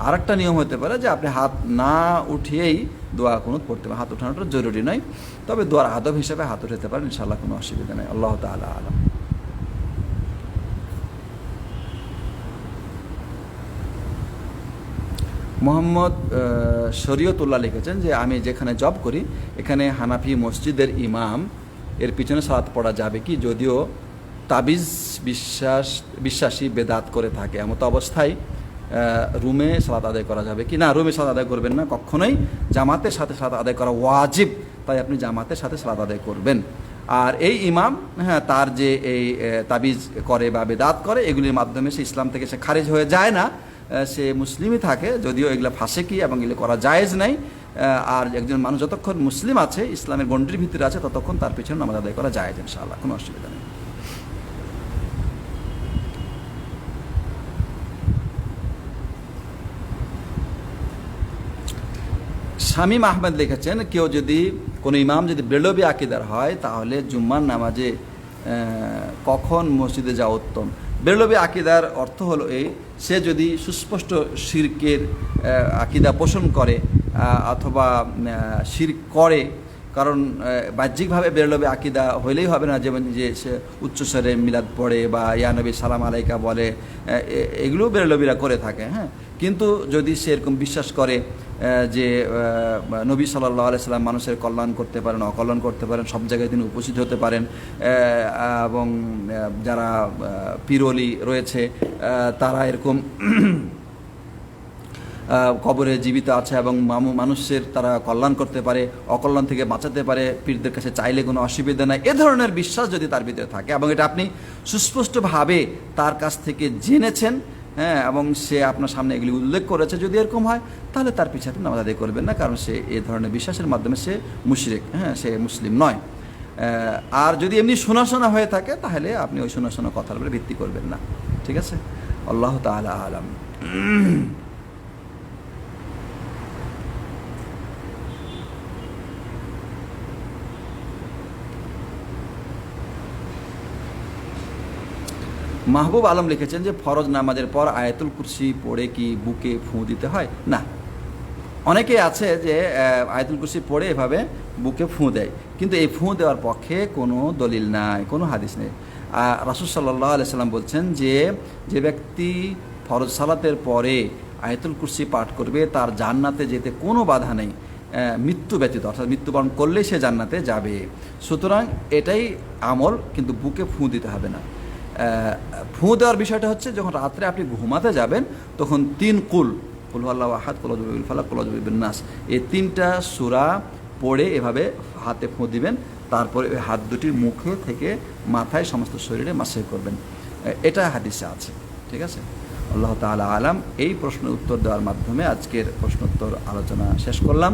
আরেকটা নিয়ম হতে পারে যে আপনি হাত না উঠিয়েই দোয়া কুনুত পড়তে পারেন। হাত উঠানোটা জরুরি নয়, তবে দোয়ার আদব হিসেবে হাত উঠাতে পারেন, ইনশাআল্লাহ কোনো অসুবিধা নেই। আল্লাহ তাআলা আলাম। মোহাম্মদ শরীয়তুল্লাহ লিখেছেন যে আমি যেখানে জব করি এখানে হানাফি মসজিদের ইমাম এর পিছনে সালাত পড়া যাবে কি, যদিও তাবিজ বিশ্বাসী বেদাত করে থাকে, এমতো অবস্থায় রুমে সালাত আদায় করা যাবে কি? না, রুমে সালাত আদায় করবেন না, কখনোই জামাতের সাথে সালাত আদায় করা ওয়াজিব, তাই আপনি জামাতের সাথে সালাত আদায় করবেন। আর এই ইমাম, হ্যাঁ, তার যে এই তাবিজ করে বা বেদাত করে এগুলির মাধ্যমে সে ইসলাম থেকে সে খারিজ হয়ে যায় না, সে মুসলিমই থাকে, যদিও এগুলো ফাসেকি এবং এগুলো করা জায়েজ নাই। আর একজন মানুষ যতক্ষণ মুসলিম আছে, ইসলামের গণ্ডির ভিতরে আছে, ততক্ষণ তার পিছনে নামাজ আদায় করা জায়েজ ইনশাআল্লাহ, কোনো অসুবিধা নেই। শামীম আহমেদ লিখেছেন, কেউ যদি কোনো ইমাম যদি বেরলবি আকিদার হয় তাহলে জুম্মার নামাজে কখন মসজিদে যাওয়া উত্তম? বেরলবি আকিদার অর্থ হলো এই, সে যদি সুস্পষ্ট শিরকের আকিদা পোষণ করে অথবা শিরক করে, কারণ বাহ্যিকভাবে বেরলবি আকিদা হইলেই হবে না, যেমন যে সে উচ্চস্বরে মিলাদ পড়ে বা ইয়া নবী সালাম আলাইকা বলে, এগুলো বেরলবিরা করে থাকে। হ্যাঁ, কিন্তু যদি সে এরকম বিশ্বাস করে যে নবী সাল্লাল্লাহু আলাইহি সাল্লাম মানুষের কল্যাণ করতে পারেন, অকল্যাণ করতে পারেন, সব জায়গায় তিনি উপস্থিত হতে পারেন, এবং যারা পীরওয়ালি রয়েছে তারা এরকম কবরে জীবিত আছে এবং মানুষের তারা কল্যাণ করতে পারে, অকল্যাণ থেকে বাঁচাতে পারে, পীরদের কাছে চাইলে কোনো অসুবিধা নাই, এ ধরনের বিশ্বাস যদি তার ভিতরে থাকে এবং এটা আপনি সুস্পষ্টভাবে তার কাছ থেকে জেনেছেন, হ্যাঁ, এবং সে আপনার সামনে এগুলি উল্লেখ করেছে, যদি এরকম হয় তাহলে তার পিছনে আপনি নামাজ আদায় করবেন না, কারণ সে এ ধরনের বিশ্বাসের মাধ্যমে সে মুশরিক, হ্যাঁ, সে মুসলিম নয়। আর যদি এমনি শোনা হয়ে থাকে তাহলে আপনি ওই শোনা কথার উপরে ভিত্তি করবেন না। ঠিক আছে, আল্লাহ তাআলা আলাম। মাহবুব আলম লিখেছেন যে ফরজ নামাজের পর আয়াতুল কুরসি পড়ে কি বুকে ফুঁ দিতে হয়? না, অনেকে আছে যে আয়াতুল কুরসি পড়ে এভাবে বুকে ফুঁ দেয়, কিন্তু এই ফুঁ দেওয়ার পক্ষে কোনো দলিল নাই, কোনো হাদিস নেই। রাসূল সাল্লাল্লাহু আলাইহি সাল্লাম বলছেন যে ব্যক্তি ফরজ সালাতের পরে আয়াতুল কুরসি পাঠ করবে তার জান্নাতে যেতে কোনো বাধা নেই, মৃত্যু ব্যতীত, অর্থাৎ মৃত্যুবরণ করলেই সে জান্নাতে যাবে। সুতরাং এটাই আমল, কিন্তু বুকে ফুঁ দিতে হবে না। ফুঁ দেওয়ার বিষয়টা হচ্ছে যখন রাত্রে আপনি ঘুমাতে যাবেন তখন 3 কুল আল্লাহু আহাদ, কুল আউযু বিল ফালাক, কুল আউযু বিন নাস, এই 3টা সূরা পড়ে এভাবে হাতে ফুঁ দিবেন, তারপরে ওই হাত দুটির মুখে থেকে মাথায় সমস্ত শরীরে মাসে করবেন, এটা হাদিসে আছে। ঠিক আছে, আল্লাহ তাআলা আলাম। এই প্রশ্নের উত্তর দেওয়ার মাধ্যমে আজকের প্রশ্নোত্তর আলোচনা শেষ করলাম।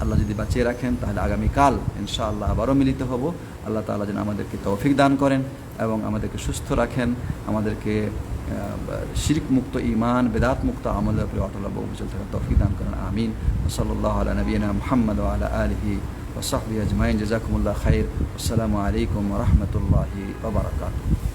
আল্লাহ যদি বাঁচিয়ে রাখেন তাহলে আগামীকাল ইনশাআল্লাহ আবারও মিলিত হব। আল্লাহ তাআলা যেন আমাদেরকে তৌফিক দান করেন এবং আমাদেরকে সুস্থ রাখেন, আমাদেরকে শিরক মুক্ত ঈমান, বেদাত মুক্ত আমলের উপরে অটল অবিচল থাকার তৌফিক দান করেন। আমিন। সাল্লাল্লাহু আলা নবিয়িনা মুহাম্মদ ওয়া আলা আলিহি ওয়া সাহবিহি আজমাইন। জাযাকুমুল্লাহু খাইর। আসসালামু আলাইকুম ওয়া রাহমাতুল্লাহি ওয়া বারাকাতুহু।